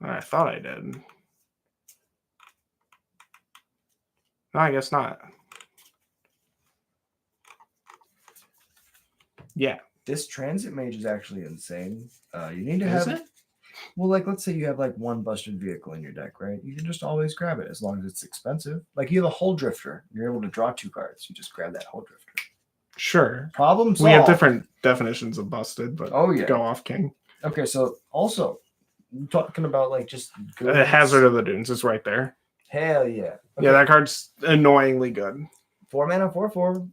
I thought I did. No, I guess not. Yeah. This Transit Mage is actually insane. You need to Is have it? well, like let's say you have like one busted vehicle in your deck, right? You can just always grab it as long as it's expensive. Like you have a Hull Drifter, you're able to draw 2 cards. You just grab that Hull Drifter. Sure. Problem solved. We have different definitions of busted, but Oh yeah. go off, King. Okay, so also talking about like just good Hazard of the Dunes is right there. Hell yeah. Okay. Yeah, that card's annoyingly good. 4 mana, 4/4.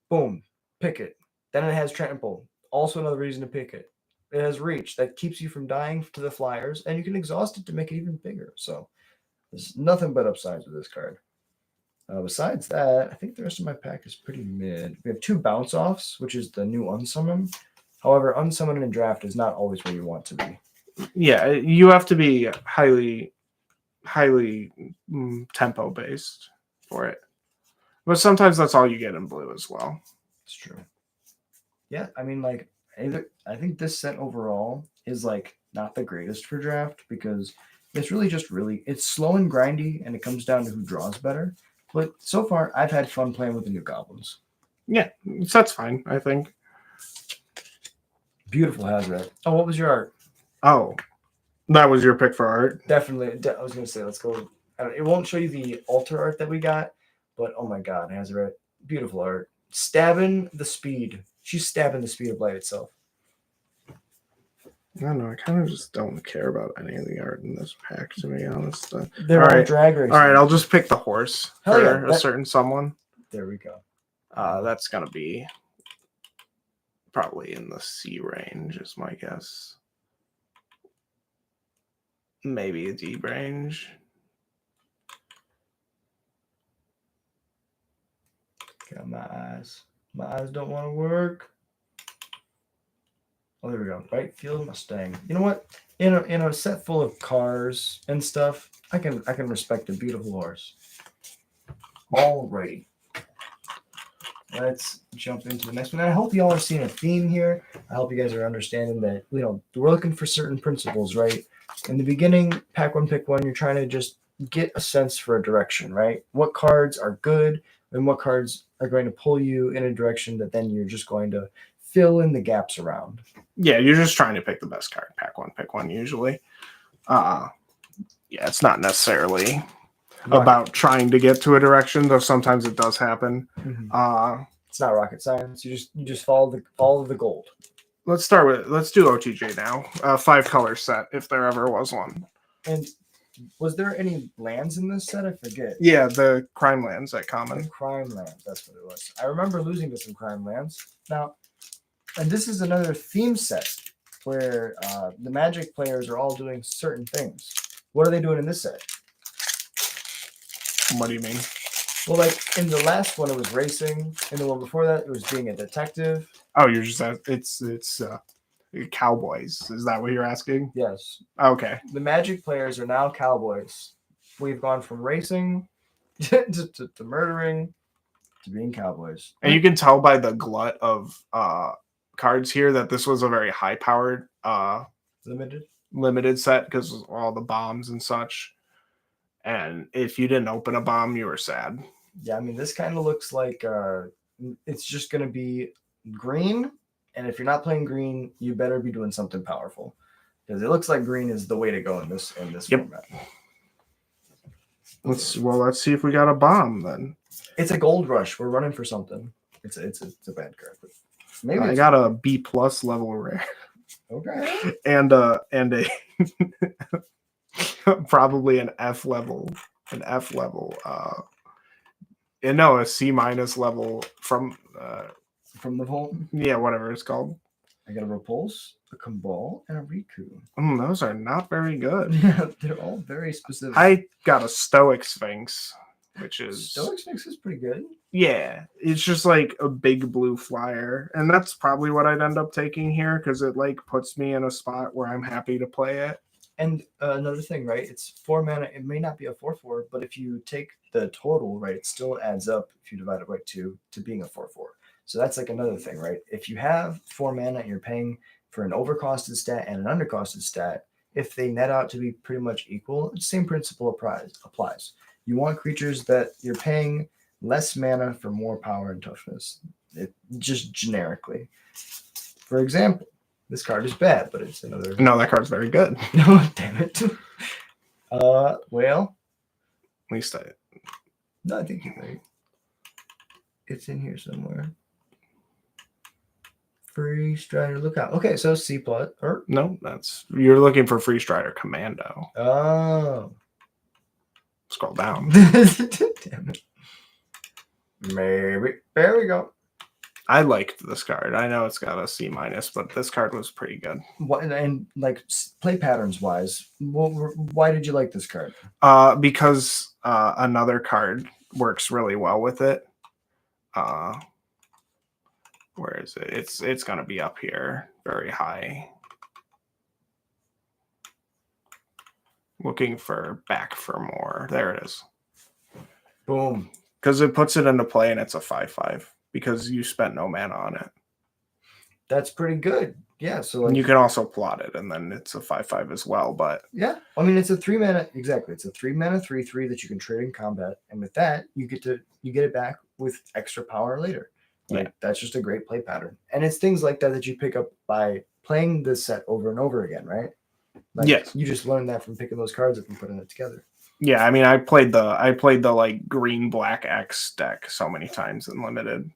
Boom. Pick it. Then it has Trample. Also another reason to pick it. It has Reach that keeps you from dying to the flyers, and you can exhaust it to make it even bigger. So there's nothing but upsides with this card. Besides that, I think the rest of my pack is pretty mid. We have 2 bounce offs, which is the new unsummon. However, unsummon in draft is not always where you want to be. Yeah, you have to be highly tempo based for it. But sometimes that's all you get in blue as well. It's true. Yeah, I mean, like, I think this set overall is like not the greatest for draft because it's really just it's slow and grindy, and it comes down to who draws better. But so far, I've had fun playing with the new goblins. Yeah, that's fine, I think. Beautiful hazard. Oh, what was your art? Oh, that was your pick for art? Definitely. I was going to say, let's go. It won't show you the altar art that we got, but oh my god, hazard. Beautiful art. Stabbing the speed. She's stabbing the speed of light itself. I don't know. I kind of just don't care about any of the art in this pack, to be honest. They're all drag racing. All right, I'll just pick the horse for a certain someone. There we go. That's going to be probably in the C range, is my guess. Maybe a D range. Got my eyes. My eyes don't want to work. Oh, there we go. Right field Mustang. You know what? In a set full of cars and stuff, I can respect a beautiful horse. Alrighty. Let's jump into the next one. And I hope you all are seeing a theme here. I hope you guys are understanding that we're looking for certain principles, right? In the beginning, pack one, pick one. You're trying to just get a sense for a direction, right? What cards are good and what cards are going to pull you in a direction that then you're just going to fill in the gaps around. Yeah, you're just trying to pick the best card. Pack one, pick one, usually. Yeah, it's not necessarily about trying to get to a direction, though sometimes it does happen. Mm-hmm. It's not rocket science. You just follow the gold. Let's do OTJ now. 5-color set, if there ever was one. And was there any lands in this set? I forget. Yeah, the crime lands at common. The crime lands, that's what it was. I remember losing to some crime lands. Now, and this is another theme set where the Magic players are all doing certain things. What are they doing in this set? What do you mean? Well, like in the last one, it was racing. In the one before that, it was being a detective. Oh, you're just it's cowboys. Is that what you're asking? Yes. Okay. The Magic players are now cowboys. We've gone from racing to murdering to being cowboys. And you can tell by the glut of cards here that this was a very high-powered limited set because of all the bombs and such. And if you didn't open a bomb, you were sad. Yeah, I mean, this kind of looks like it's just going to be green. And if you're not playing green, you better be doing something powerful because it looks like green is the way to go in this format. Let's see if we got a bomb then. It's a gold rush. We're running for something. It's a bad card, but maybe I got a B+ level rare. Okay. And a probably an F level. A C- level from the vault. Yeah, whatever it's called. I got a Repulse, a Cabal, and a Riku. Those are not very good. Yeah, they're all very specific. I got a Stoic Sphinx, which is Stoic Sphinx is pretty good. Yeah, it's just like a big blue flyer, and that's probably what I'd end up taking here because it like puts me in a spot where I'm happy to play it. And another thing, right? It's 4 mana. It may not be a 4/4, but if you take the total, right, it still adds up if you divide it by 2 to being a 4/4. So that's like another thing, right? If you have 4 mana and you're paying for an overcosted stat and an undercosted stat, if they net out to be pretty much equal, the same principle applies. You want creatures that you're paying less mana for more power and toughness, just generically. For example, this card is bad, but it's another. No, that card's very good. No, damn it. Well, At least no, I think you're right. It's in here somewhere. Free Strider Lookout. Okay, so C plus or no, you're looking for Free Strider Commando. oh, Scroll down. damn it. Maybe there we go. I liked this card. I know it's got a C minus, but this card was pretty good. What and like play patterns wise, why did you like this card? Because another card works really well with it. Where is it? It's gonna be up here, very high. Looking for Back for More. There it is. Boom. Because it puts it into play and it's a 5/5 because you spent no mana on it. That's pretty good. Yeah. So like, you can also plot it and then it's a 5/5 as well. But yeah, I mean it's a 3 mana exactly. It's a 3 mana 3/3 that you can trade in combat, and with that you get it back with extra power later. Like, that's just a great play pattern, and it's things like that you pick up by playing this set over and over again, right? Like, yes, you just learned that from picking those cards up and putting it together. Yeah, I mean, I played the like green black X deck so many times in limited.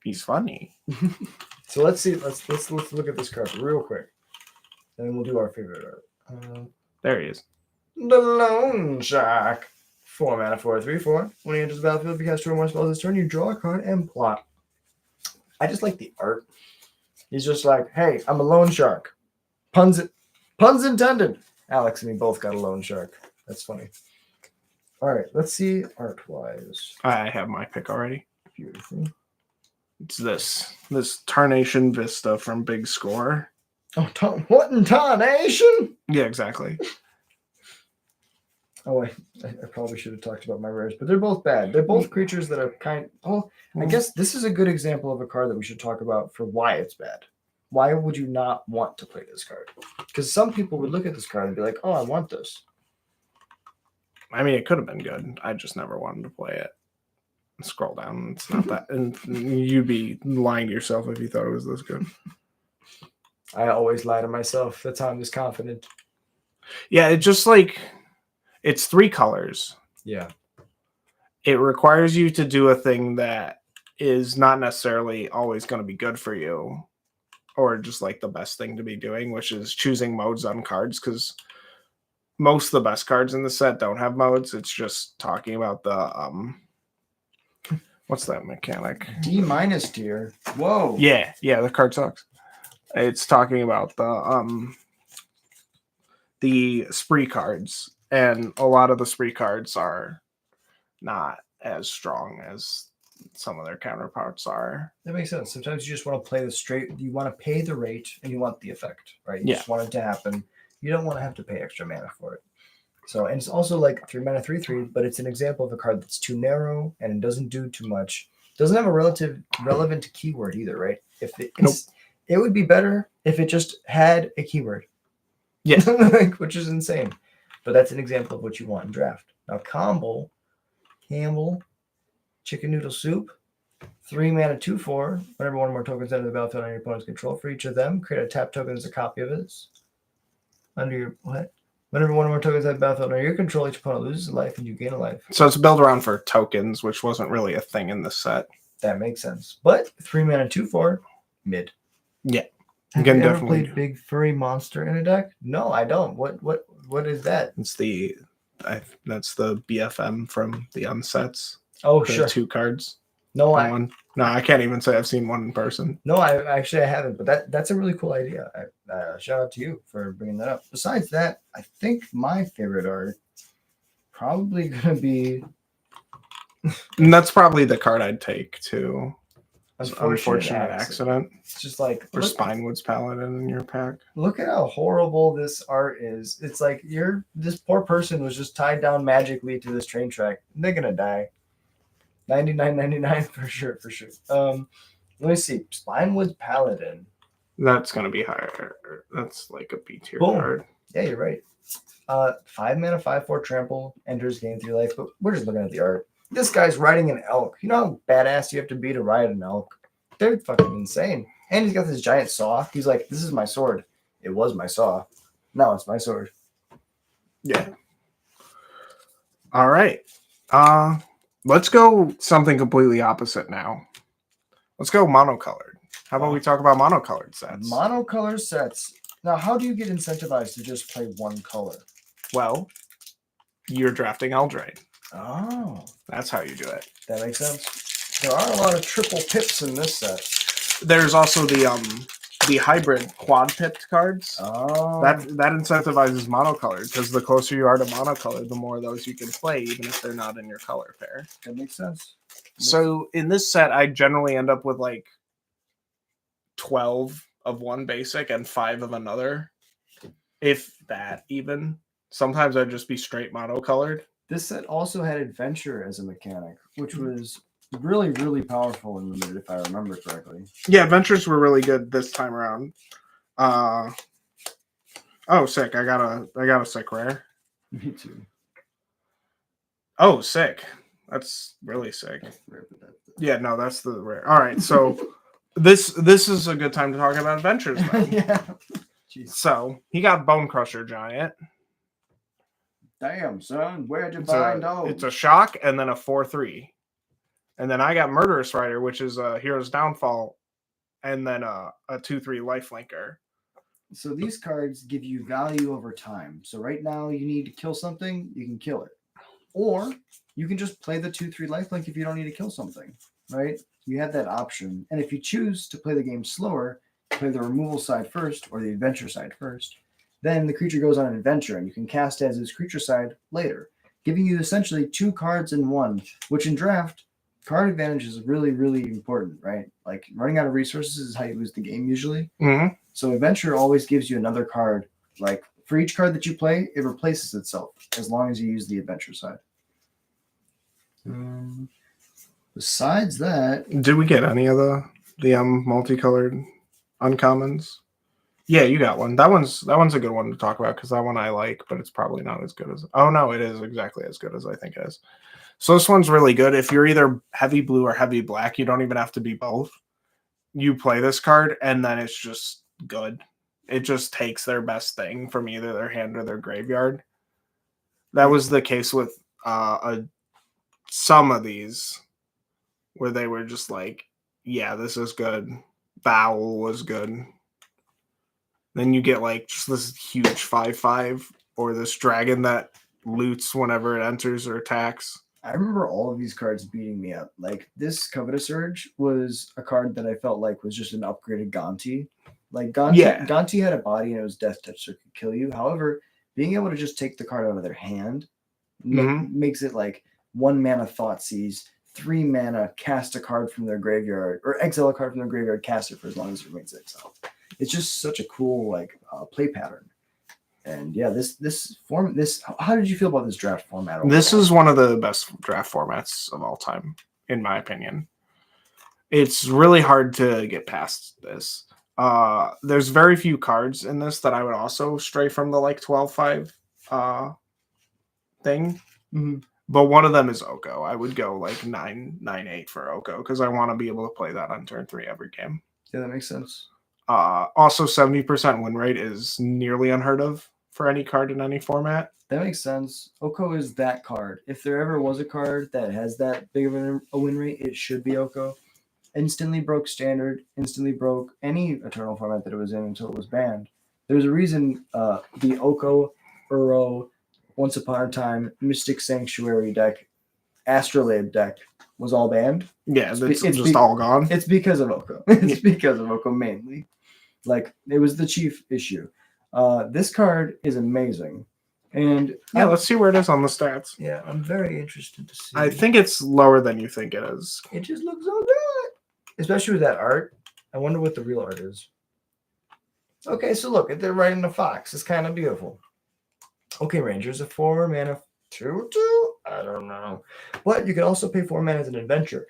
He's funny. So let's see. Let's look at this card real quick, and then we'll do our favorite art. There he is. The Loan Shark. 4 mana, 4/3/4. When he enters the battlefield, if you cast 2 or more spells this turn, you draw a card and plot. I just like the art. He's just like, hey, I'm a loan shark. Puns intended. Alex and me both got a loan shark. That's funny. All right, let's see art-wise. I have my pick already. Beautiful. It's this Tarnation Vista from Big Score. Oh, what in tarnation? Yeah, exactly. Oh, I probably should have talked about my rares, but they're both bad. They're both creatures that are I guess this is a good example of a card that we should talk about for why it's bad. Why would you not want to play this card? Because some people would look at this card and be like, oh, I want this. I mean, it could have been good. I just never wanted to play it. Scroll down. It's not that. And you'd be lying to yourself if you thought it was this good. I always lie to myself. That's how I'm this confident. Yeah, it just like... It's 3 colors. Yeah. It requires you to do a thing that is not necessarily always going to be good for you, or just like the best thing to be doing, which is choosing modes on cards, because most of the best cards in the set don't have modes. It's just talking about the what's that mechanic? D- tier. Whoa. Yeah, the card sucks. It's talking about the spree cards. And a lot of the spree cards are not as strong as some of their counterparts are. That makes sense. Sometimes you just want to play the straight. You want to pay the rate and you want the effect, right? You just want it to happen. You don't want to have to pay extra mana for it. So, and it's also like 3 mana 3/3, but it's an example of a card that's too narrow and it doesn't do too much. Doesn't have a relevant keyword either, right? It would be better if it just had a keyword. Yeah. Which is insane. But that's an example of what you want in draft. Now, Campbell, Chicken Noodle Soup, 3 mana 2/4. Whenever one or more tokens enter the battlefield under your opponent's control, for each of them, create a tap token as a copy of it. Whenever one or more tokens enter the battlefield under your control, each opponent loses a life and you gain a life. So it's built around for tokens, which wasn't really a thing in this set. That makes sense. But 3 mana 2/4, mid. Yeah. Have you ever played Big Furry Monster in a deck? No, I don't. What is that? It's that's the BFM from the unsets. Oh, the sure. 2 cards. No, one. No, I can't even say I've seen one in person. No, I haven't, but that's a really cool idea. Shout out to you for bringing that up. Besides that, I think my favorite art probably gonna be And that's probably the card I'd take too. Unfortunate Accident. It's just like For Spinewood's Paladin in your pack. Look at how horrible this art is. It's like this poor person was just tied down magically to this train track. They're gonna die. 99.99 for sure. Let me see. Spinewood's Paladin. That's gonna be higher. That's like a B tier Boom. card. Yeah, you're right. 5 mana, 5/4 trample, enters game 3 life, but we're just looking at the art. This guy's riding an elk. You know how badass you have to be to ride an elk? They're fucking insane. And he's got this giant saw. He's like, this is my sword. It was my saw. Now it's my sword. Yeah. All right. Let's go something completely opposite now. Let's go monocolored. How about we talk about monocolored sets? Monocolored sets. Now, how do you get incentivized to just play one color? Well, you're drafting Eldraine. Oh. That's how you do it. That makes sense. There are a lot of triple pips in this set. There's also the hybrid quad pipped cards. Oh. That incentivizes monocolored because the closer you are to monocolored, the more of those you can play, even if they're not in your color pair. That makes sense. So in this set, I generally end up with like 12 of one basic and 5 of another, if that even. Sometimes I'd just be straight monocolored. This set also had adventure as a mechanic, which was really, really powerful in limited, if I remember correctly. Yeah, adventures were really good this time around. Oh, sick! I got a sick rare. Me too. Oh, sick! That's really sick. Yeah, no, that's the rare. All right, so this is a good time to talk about adventures. Then. Yeah. Jeez. So he got Bone Crusher Giant. Damn, son, where'd you find those? It's a shock and then a 4/3. And then I got Murderous Rider, which is a Hero's Downfall, and then a 2/3 lifelinker. So these cards give you value over time. So right now you need to kill something, you can kill it. Or you can just play the 2/3 lifelink if you don't need to kill something, right? You have that option. And if you choose to play the game slower, play the removal side first or the adventure side first, then the creature goes on an adventure and you can cast as its creature side later, giving you essentially 2 cards in one, which in draft, card advantage is really, really important, right? Like running out of resources is how you lose the game usually. Mm-hmm. So adventure always gives you another card. Like for each card that you play, it replaces itself as long as you use the adventure side. Besides that, did we get any of the multicolored uncommons? Yeah, you got one. That one's a good one to talk about because that one I like, but it's probably not as good as. Oh no, it is exactly as good as I think it is. So this one's really good. If you're either heavy blue or heavy black, you don't even have to be both. You play this card, and then it's just good. It just takes their best thing from either their hand or their graveyard. That was the case with some of these, where they were just like, yeah, this is good. Bowel was good. Then you get like just this huge 5/5 or this dragon that loots whenever it enters or attacks. I remember all of these cards beating me up. Like this Covetous Urge was a card that I felt like was just an upgraded Gonti. Like Gonti had a body and it was Death Touch, so it could kill you. However, being able to just take the card out of their hand makes it like 1 mana Thoughtseize, 3 mana cast a card from their graveyard, or exile a card from their graveyard, cast it for as long as it remains exiled. It's just such a cool like play pattern. And yeah, how did you feel about this draft format overall? This is one of the best draft formats of all time, in my opinion. It's really hard to get past this. There's very few cards in this that I would also stray from the like 12/5 thing. Mm-hmm. But one of them is Oko. I would go like 9/8 for Oko because I want to be able to play that on turn 3 every game. Yeah, that makes sense. Also, 70% win rate is nearly unheard of for any card in any format. That makes sense. Oko is that card. If there ever was a card that has that big of a win rate, it should be Oko. Instantly broke Standard, instantly broke any Eternal format that it was in until it was banned. There's a reason the Oko, Uro, Once Upon a Time, Mystic Sanctuary deck Astrolabe deck was all banned. Yeah, it's it's just all gone. It's because of Oko. It's because of Oko mainly. Like, it was the chief issue. This card is amazing. And yeah, let's see where it is on the stats. yeah, I'm very interested to see. I think it's lower than you think it is. It just looks so good. Especially with that art. I wonder what the real art is. Okay, so look, they're riding a fox. It's kind of beautiful. Okay, Rangers, a 4 mana 2/2? I don't know. But you can also pay 4 mana as an adventure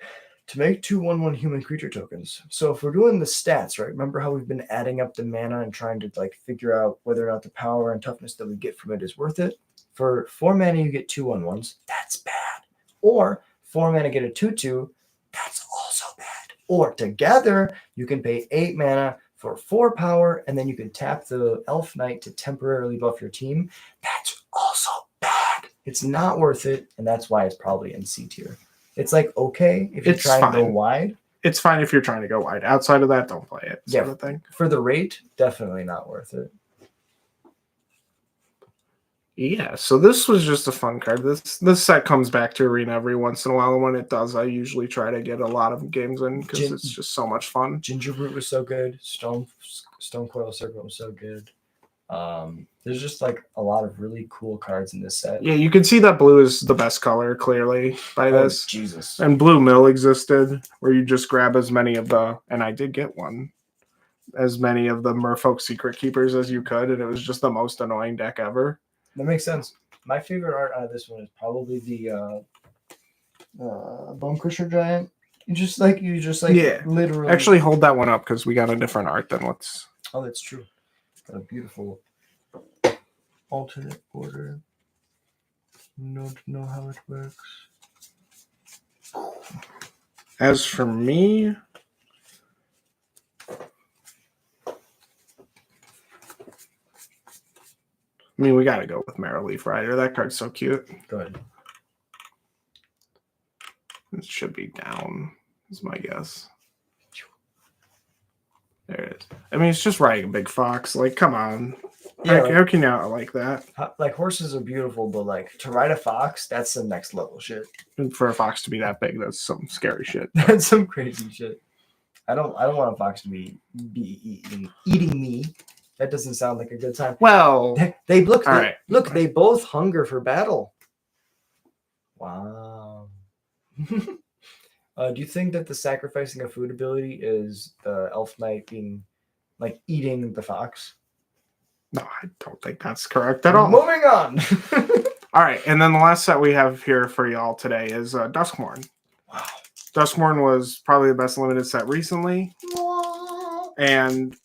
to make 2/1/1 human creature tokens. So if we're doing the stats, right? Remember how we've been adding up the mana and trying to like figure out whether or not the power and toughness that we get from it is worth it? For 4 mana, you get 2/1/1s. That's bad. Or 4 mana, get a 2/2. That's also bad. Or together, you can pay 8 mana for 4 power, and then you can tap the Elf Knight to temporarily buff your team. That's also bad. It's not worth it, and that's why it's probably in C tier. It's like okay if you're trying to go wide. It's fine if you're trying to go wide. Outside of that, don't play it. Sort of thing. For the rate, definitely not worth it. Yeah, so this was just a fun card. This set comes back to Arena every once in a while, and when it does, I usually try to get a lot of games in because it's just so much fun. Gingerbrute was so good. Stonecoil Serpent was so good. There's just like a lot of really cool cards in this set. Yeah, you can see that blue is the best color clearly by this. Jesus. And Blue Mill existed, where you just grab as many of the, and I did get one, as many of the Merfolk Secret Keepers as you could, and it was just the most annoying deck ever. That makes sense. My favorite art out of this one is probably the Bone Crusher Giant. You just like yeah, literally. Actually, hold that one up because we got a different art than what's. Oh, that's true. Got a beautiful alternate border. Don't know how it works. As for me, I mean, we got to go with Marrowleaf Rider. That card's so cute. Go ahead. It should be down, is my guess. There it is. I mean, it's just riding a big fox. Like, come on. Yeah, how can you not like that? Like, horses are beautiful, but like to ride a fox, that's some next level shit. And for a fox to be that big, that's some scary shit. That's some crazy shit. I don't want a fox to be eating me. That doesn't sound like a good time. Well, they look. All right. Look, they both hunger for battle. Wow. Do you think that the sacrificing of food ability is the Elf Knight being like eating the fox? No, I don't think that's correct at all. Moving on. All right, and then the last set we have here for y'all today is Duskmourn. Wow. Duskmourn was probably the best limited set recently, and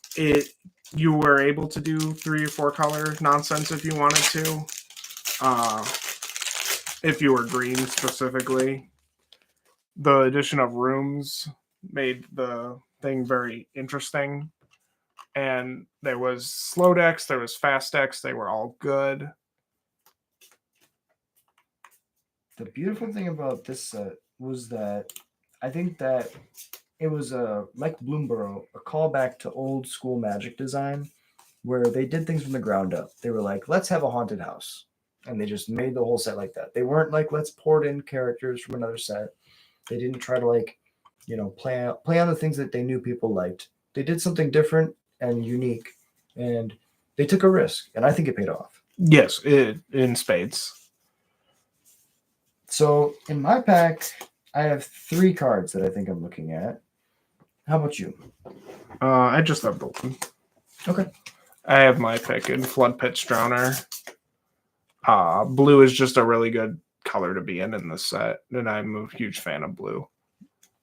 you were able to do 3 or 4 color nonsense if you wanted to. If you were green specifically. The addition of rooms made the thing very interesting. And there was slow decks, there was fast decks, they were all good. The beautiful thing about this set was that I think that it was like Bloomborough, a callback to old school Magic design where they did things from the ground up. They were like, let's have a haunted house. And they just made the whole set like that. They weren't like, let's port in characters from another set. They didn't try to like, play on the things that they knew people liked. They did something different and unique, and they took a risk, and I think it paid off. Yes, in spades. So in my pack, I have 3 cards that I think I'm looking at. How about you? I just have the one. Okay. I have my pick in Flood Pitch Drowner. Blue is just a really good color to be in this set, and I'm a huge fan of blue.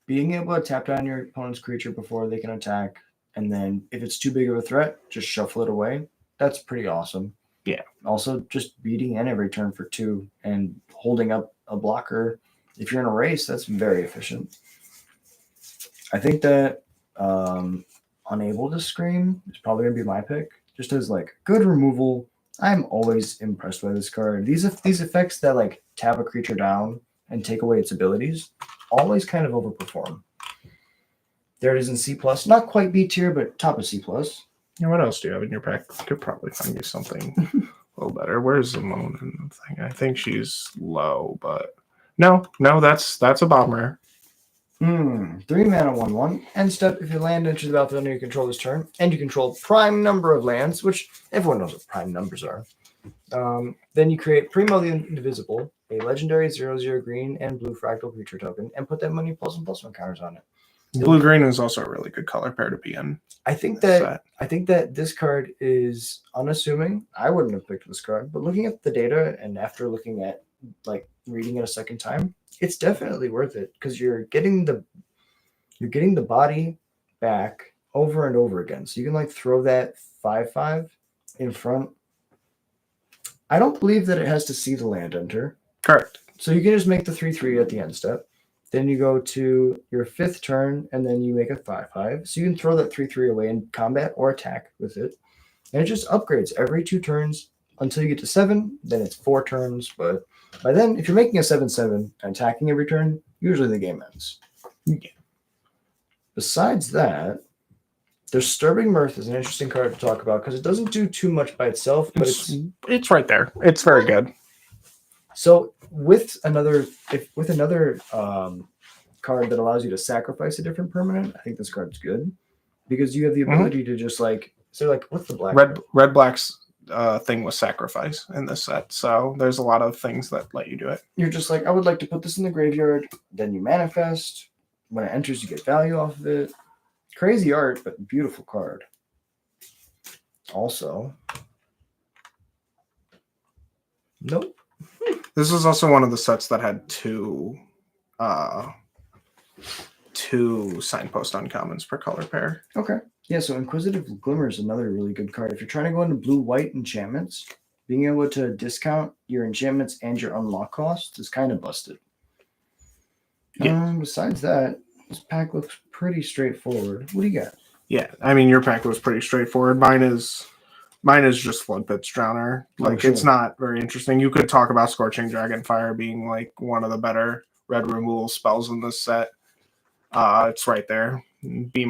Being able to tap down your opponent's creature before they can attack, and then if it's too big of a threat, just shuffle it away. That's pretty awesome. Yeah. Also, just beating in every turn for 2 and holding up a blocker. If you're in a race, that's very efficient. I think that Unable to Scream is probably going to be my pick. Just as like good removal. I'm always impressed by this card. These effects that like tap a creature down and take away its abilities always kind of overperform. There it is in C+. Not quite B tier, but top of C+. Yeah, what else do you have in your pack? I could probably find you something a little better. Where's Simone in the thing? I think she's low, but No, that's a bomber. 3 mana 1/1. End step, if you land into the battlefield under your controller's turn, and you control prime number of lands, which everyone knows what prime numbers are. Then you create Primo the Indivisible, a legendary 0/0 green and blue fractal creature token, and put that many +1/+1 counters on it. Blue green is also a really good color pair to be in. I think that this card is unassuming. I wouldn't have picked this card, but looking at the data and after looking at like reading it a second time, it's definitely worth it because you're getting the body back over and over again. So you can like throw that 5/5 in front. I don't believe that it has to see the land enter. Correct. So you can just make the 3/3 at the end step. Then you go to your 5th turn, and then you make a 5/5. So you can throw that 3/3 away in combat or attack with it. And it just upgrades every 2 turns until you get to 7. Then it's 4 turns. But by then, if you're making a 7/7 and attacking every turn, usually the game ends. Yeah. Besides that, Disturbing Mirth is an interesting card to talk about because it doesn't do too much by itself, but it's right there. It's very good. So with another card that allows you to sacrifice a different permanent, I think this card's good because you have the ability to just like what's the black red black's thing was sacrifice in this set, so there's a lot of things that let you do it. You're just like, I would like to put this in the graveyard, then you manifest. When it enters, you get value off of it. Crazy art, but beautiful card. Also, nope. This is also one of the sets that had two signpost uncommons per color pair. Okay. Yeah, so Inquisitive Glimmer is another really good card. If you're trying to go into blue-white enchantments, being able to discount your enchantments and your unlock costs is kind of busted. Yeah. Besides that, this pack looks pretty straightforward. What do you got? Yeah, I mean, your pack was pretty straightforward. Mine is just Flood Pitch Drowner. Like, It's not very interesting. You could talk about Scorching Dragonfire being like one of the better red removal spells in this set. It's right there, B-.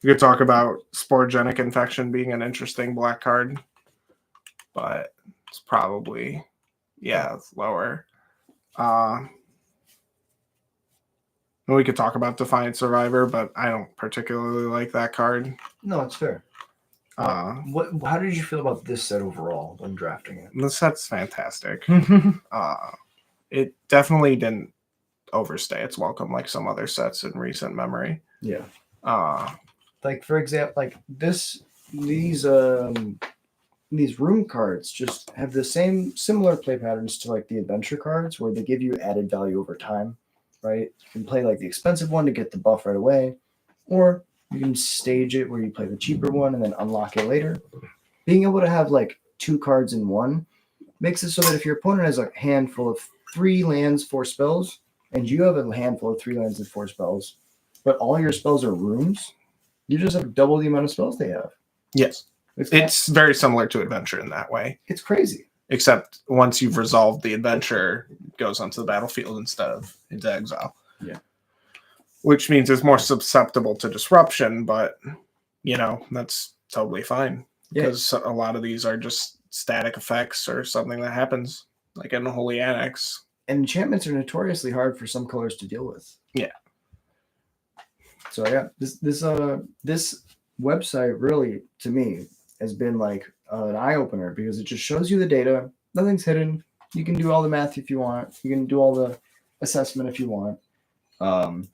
We could talk about Sporogenic Infection being an interesting black card, but it's probably, it's lower. We could talk about Defiant Survivor, but I don't particularly like that card. No, it's fair. How did you feel about this set overall when drafting it? This set's fantastic. It definitely didn't overstay its welcome like some other sets in recent memory. Yeah. Like for example, like these room cards just have the similar play patterns to like the adventure cards where they give you added value over time, right? You can play like the expensive one to get the buff right away, or you can stage it where you play the cheaper one and then unlock it later. Being able to have like 2 cards in one makes it so that if your opponent has a handful of 3 lands, 4 spells, and you have a handful of 3 lands and 4 spells, but all your spells are rooms, you just have double the amount of spells they have. Yes. It's very similar to Adventure in that way. It's crazy. Except once you've resolved the adventure, it goes onto the battlefield instead of into exile. Yeah. Which means it's more susceptible to disruption, but, that's totally fine. Because a lot of these are just static effects or something that happens, like in the Holy Annex. And enchantments are notoriously hard for some colors to deal with. Yeah. So yeah, this website really, to me, has been like an eye-opener because it just shows you the data. Nothing's hidden. You can do all the math if you want. You can do all the assessment if you want. Art.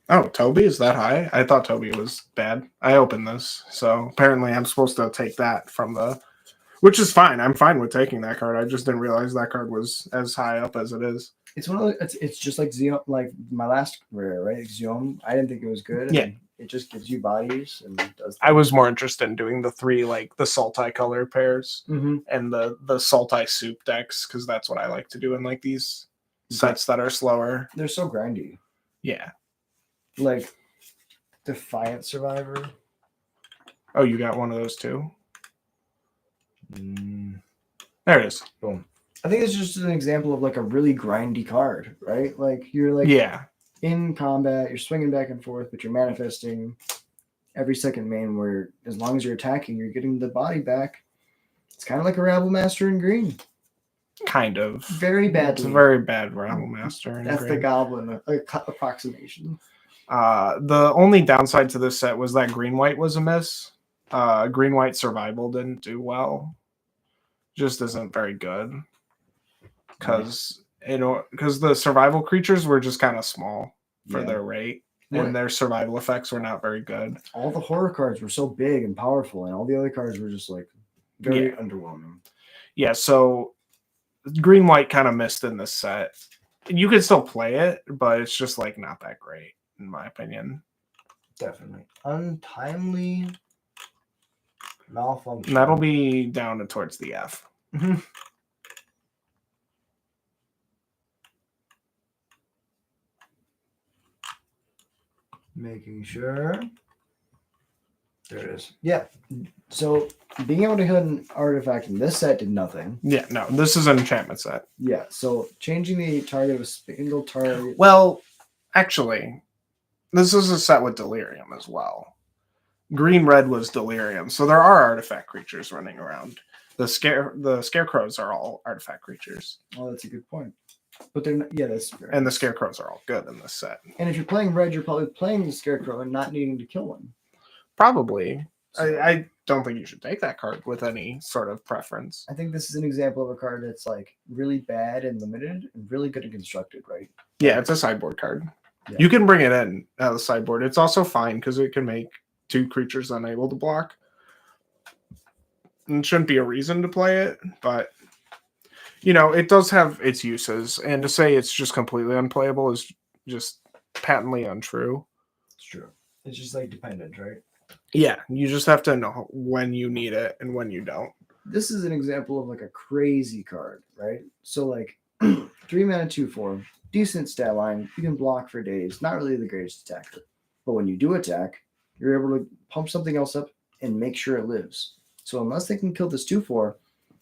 Oh, Toby is that high? I thought Toby was bad. I opened this, so apparently I'm supposed to take that from which is fine. I'm fine with taking that card. I just didn't realize that card was as high up as it is. It's one of the, it's just like Xeon, like my last rare, right? Xeon. I didn't think it was good. Yeah. It just gives you bodies and does things. I was more interested in doing the 3, like the Sultai color pairs and the Sultai soup decks, because that's what I like to do in like these sets that are slower. They're so grindy. Yeah. Like Defiant Survivor. Oh, you got one of those too? There it is. Boom. I think it's just an example of like a really grindy card, right? Like you're like in combat, you're swinging back and forth, but you're manifesting every second main where as long as you're attacking, you're getting the body back. It's kind of like a Rabble Master in green. Kind of. Very badly. It's a very bad Rabble Master. That's the goblin approximation. The only downside to this set was that green-white was a miss. Green-white survival didn't do well. Just isn't very good. Because the survival creatures were just kind of small for their rate. And their survival effects were not very good. All the horror cards were so big and powerful, and all the other cards were just like very underwhelming. Yeah, so green-white kind of missed in this set. You could still play it, but it's just like not that great, in my opinion. Definitely. Untimely malfunction. That'll be down towards the F. Making sure. There it is. Yeah. So being able to hit an artifact in this set did nothing. Yeah, no, this is an enchantment set. Yeah. So changing the target of a single target. Well, actually, this is a set with Delirium as well. Green-red was Delirium, so there are artifact creatures running around. The scarecrows are all artifact creatures. Oh, that's a good point. But they're not, that's fair. And the scarecrows are all good in this set. And if you're playing red, you're probably playing the scarecrow and not needing to kill one. Probably. So, I don't think you should take that card with any sort of preference. I think this is an example of a card that's like really bad and limited and really good and constructed, right? Yeah, it's a sideboard card. Yeah. You can bring it in out of the sideboard. It's also fine because it can make 2 creatures unable to block. And it shouldn't be a reason to play it, but it does have its uses. And to say it's just completely unplayable is just patently untrue. It's true. It's just like dependent, right? Yeah, you just have to know when you need it and when you don't. This is an example of like a crazy card, right? So like 3 mana 2/4, decent stat line. You can block for days. Not really the greatest attacker, but when you do attack, you're able to pump something else up and make sure it lives. So unless they can kill this 2/4,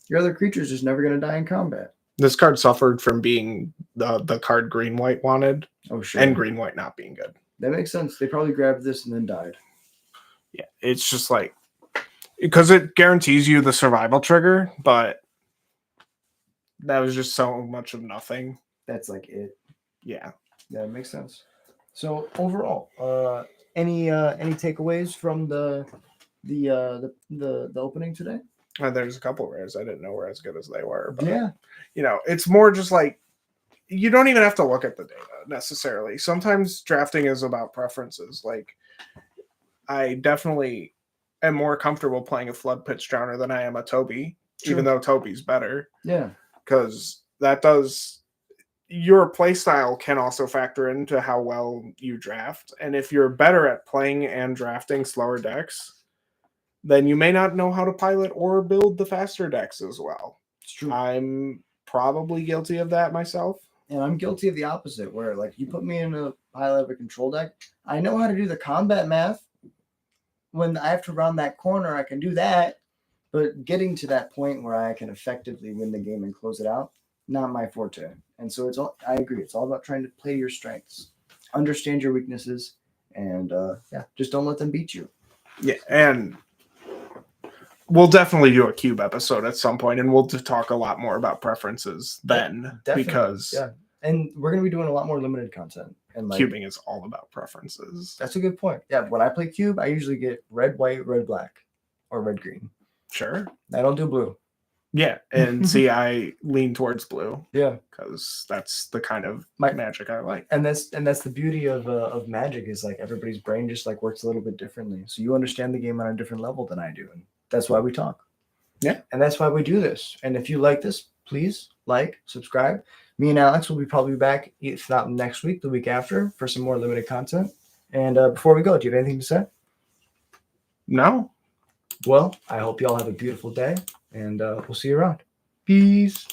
your other creature is just never going to die in combat. This card suffered from being the card green-white wanted. Oh, sure. And green-white not being good. That makes sense. They probably grabbed this and then died. Yeah, it's just like, because it guarantees you the survival trigger, but that was just so much of nothing. That's like it. Yeah. Yeah, it makes sense. So overall, any takeaways from the opening today? There's a couple rares. I didn't know were as good as they were. But, yeah. It's more just like, you don't even have to look at the data necessarily. Sometimes drafting is about preferences. Like, I definitely am more comfortable playing a Flood Pitch Drowner than I am a Toby, even though Toby's better. Yeah. Because that does, your playstyle can also factor into how well you draft. And if you're better at playing and drafting slower decks, then you may not know how to pilot or build the faster decks as well. It's true. I'm probably guilty of that myself. And I'm guilty of the opposite, where like you put me in a pilot of a control deck, I know how to do the combat math. When I have to round that corner, I can do that. But getting to that point where I can effectively win the game and close it out, not my forte. And so I agree. It's all about trying to play your strengths, understand your weaknesses, and just don't let them beat you. Yeah, and we'll definitely do a cube episode at some point, and we'll talk a lot more about preferences then. Definitely. Because and we're going to be doing a lot more limited content. And like, cubing is all about preferences. That's a good point. Yeah, when I play cube, I usually get red, white, red, black, or red, green. Sure. I don't do blue. Yeah, and see, I lean towards blue. Yeah, because that's the kind of magic I like. And that's the beauty of Magic is like everybody's brain just like works a little bit differently. So you understand the game on a different level than I do, and that's why we talk. Yeah, and that's why we do this. And if you like this, please like, subscribe. Me and Alex will be probably back, if not next week, the week after, for some more limited content. And before we go, do you have anything to say? No. Well, I hope you all have a beautiful day, and we'll see you around. Peace.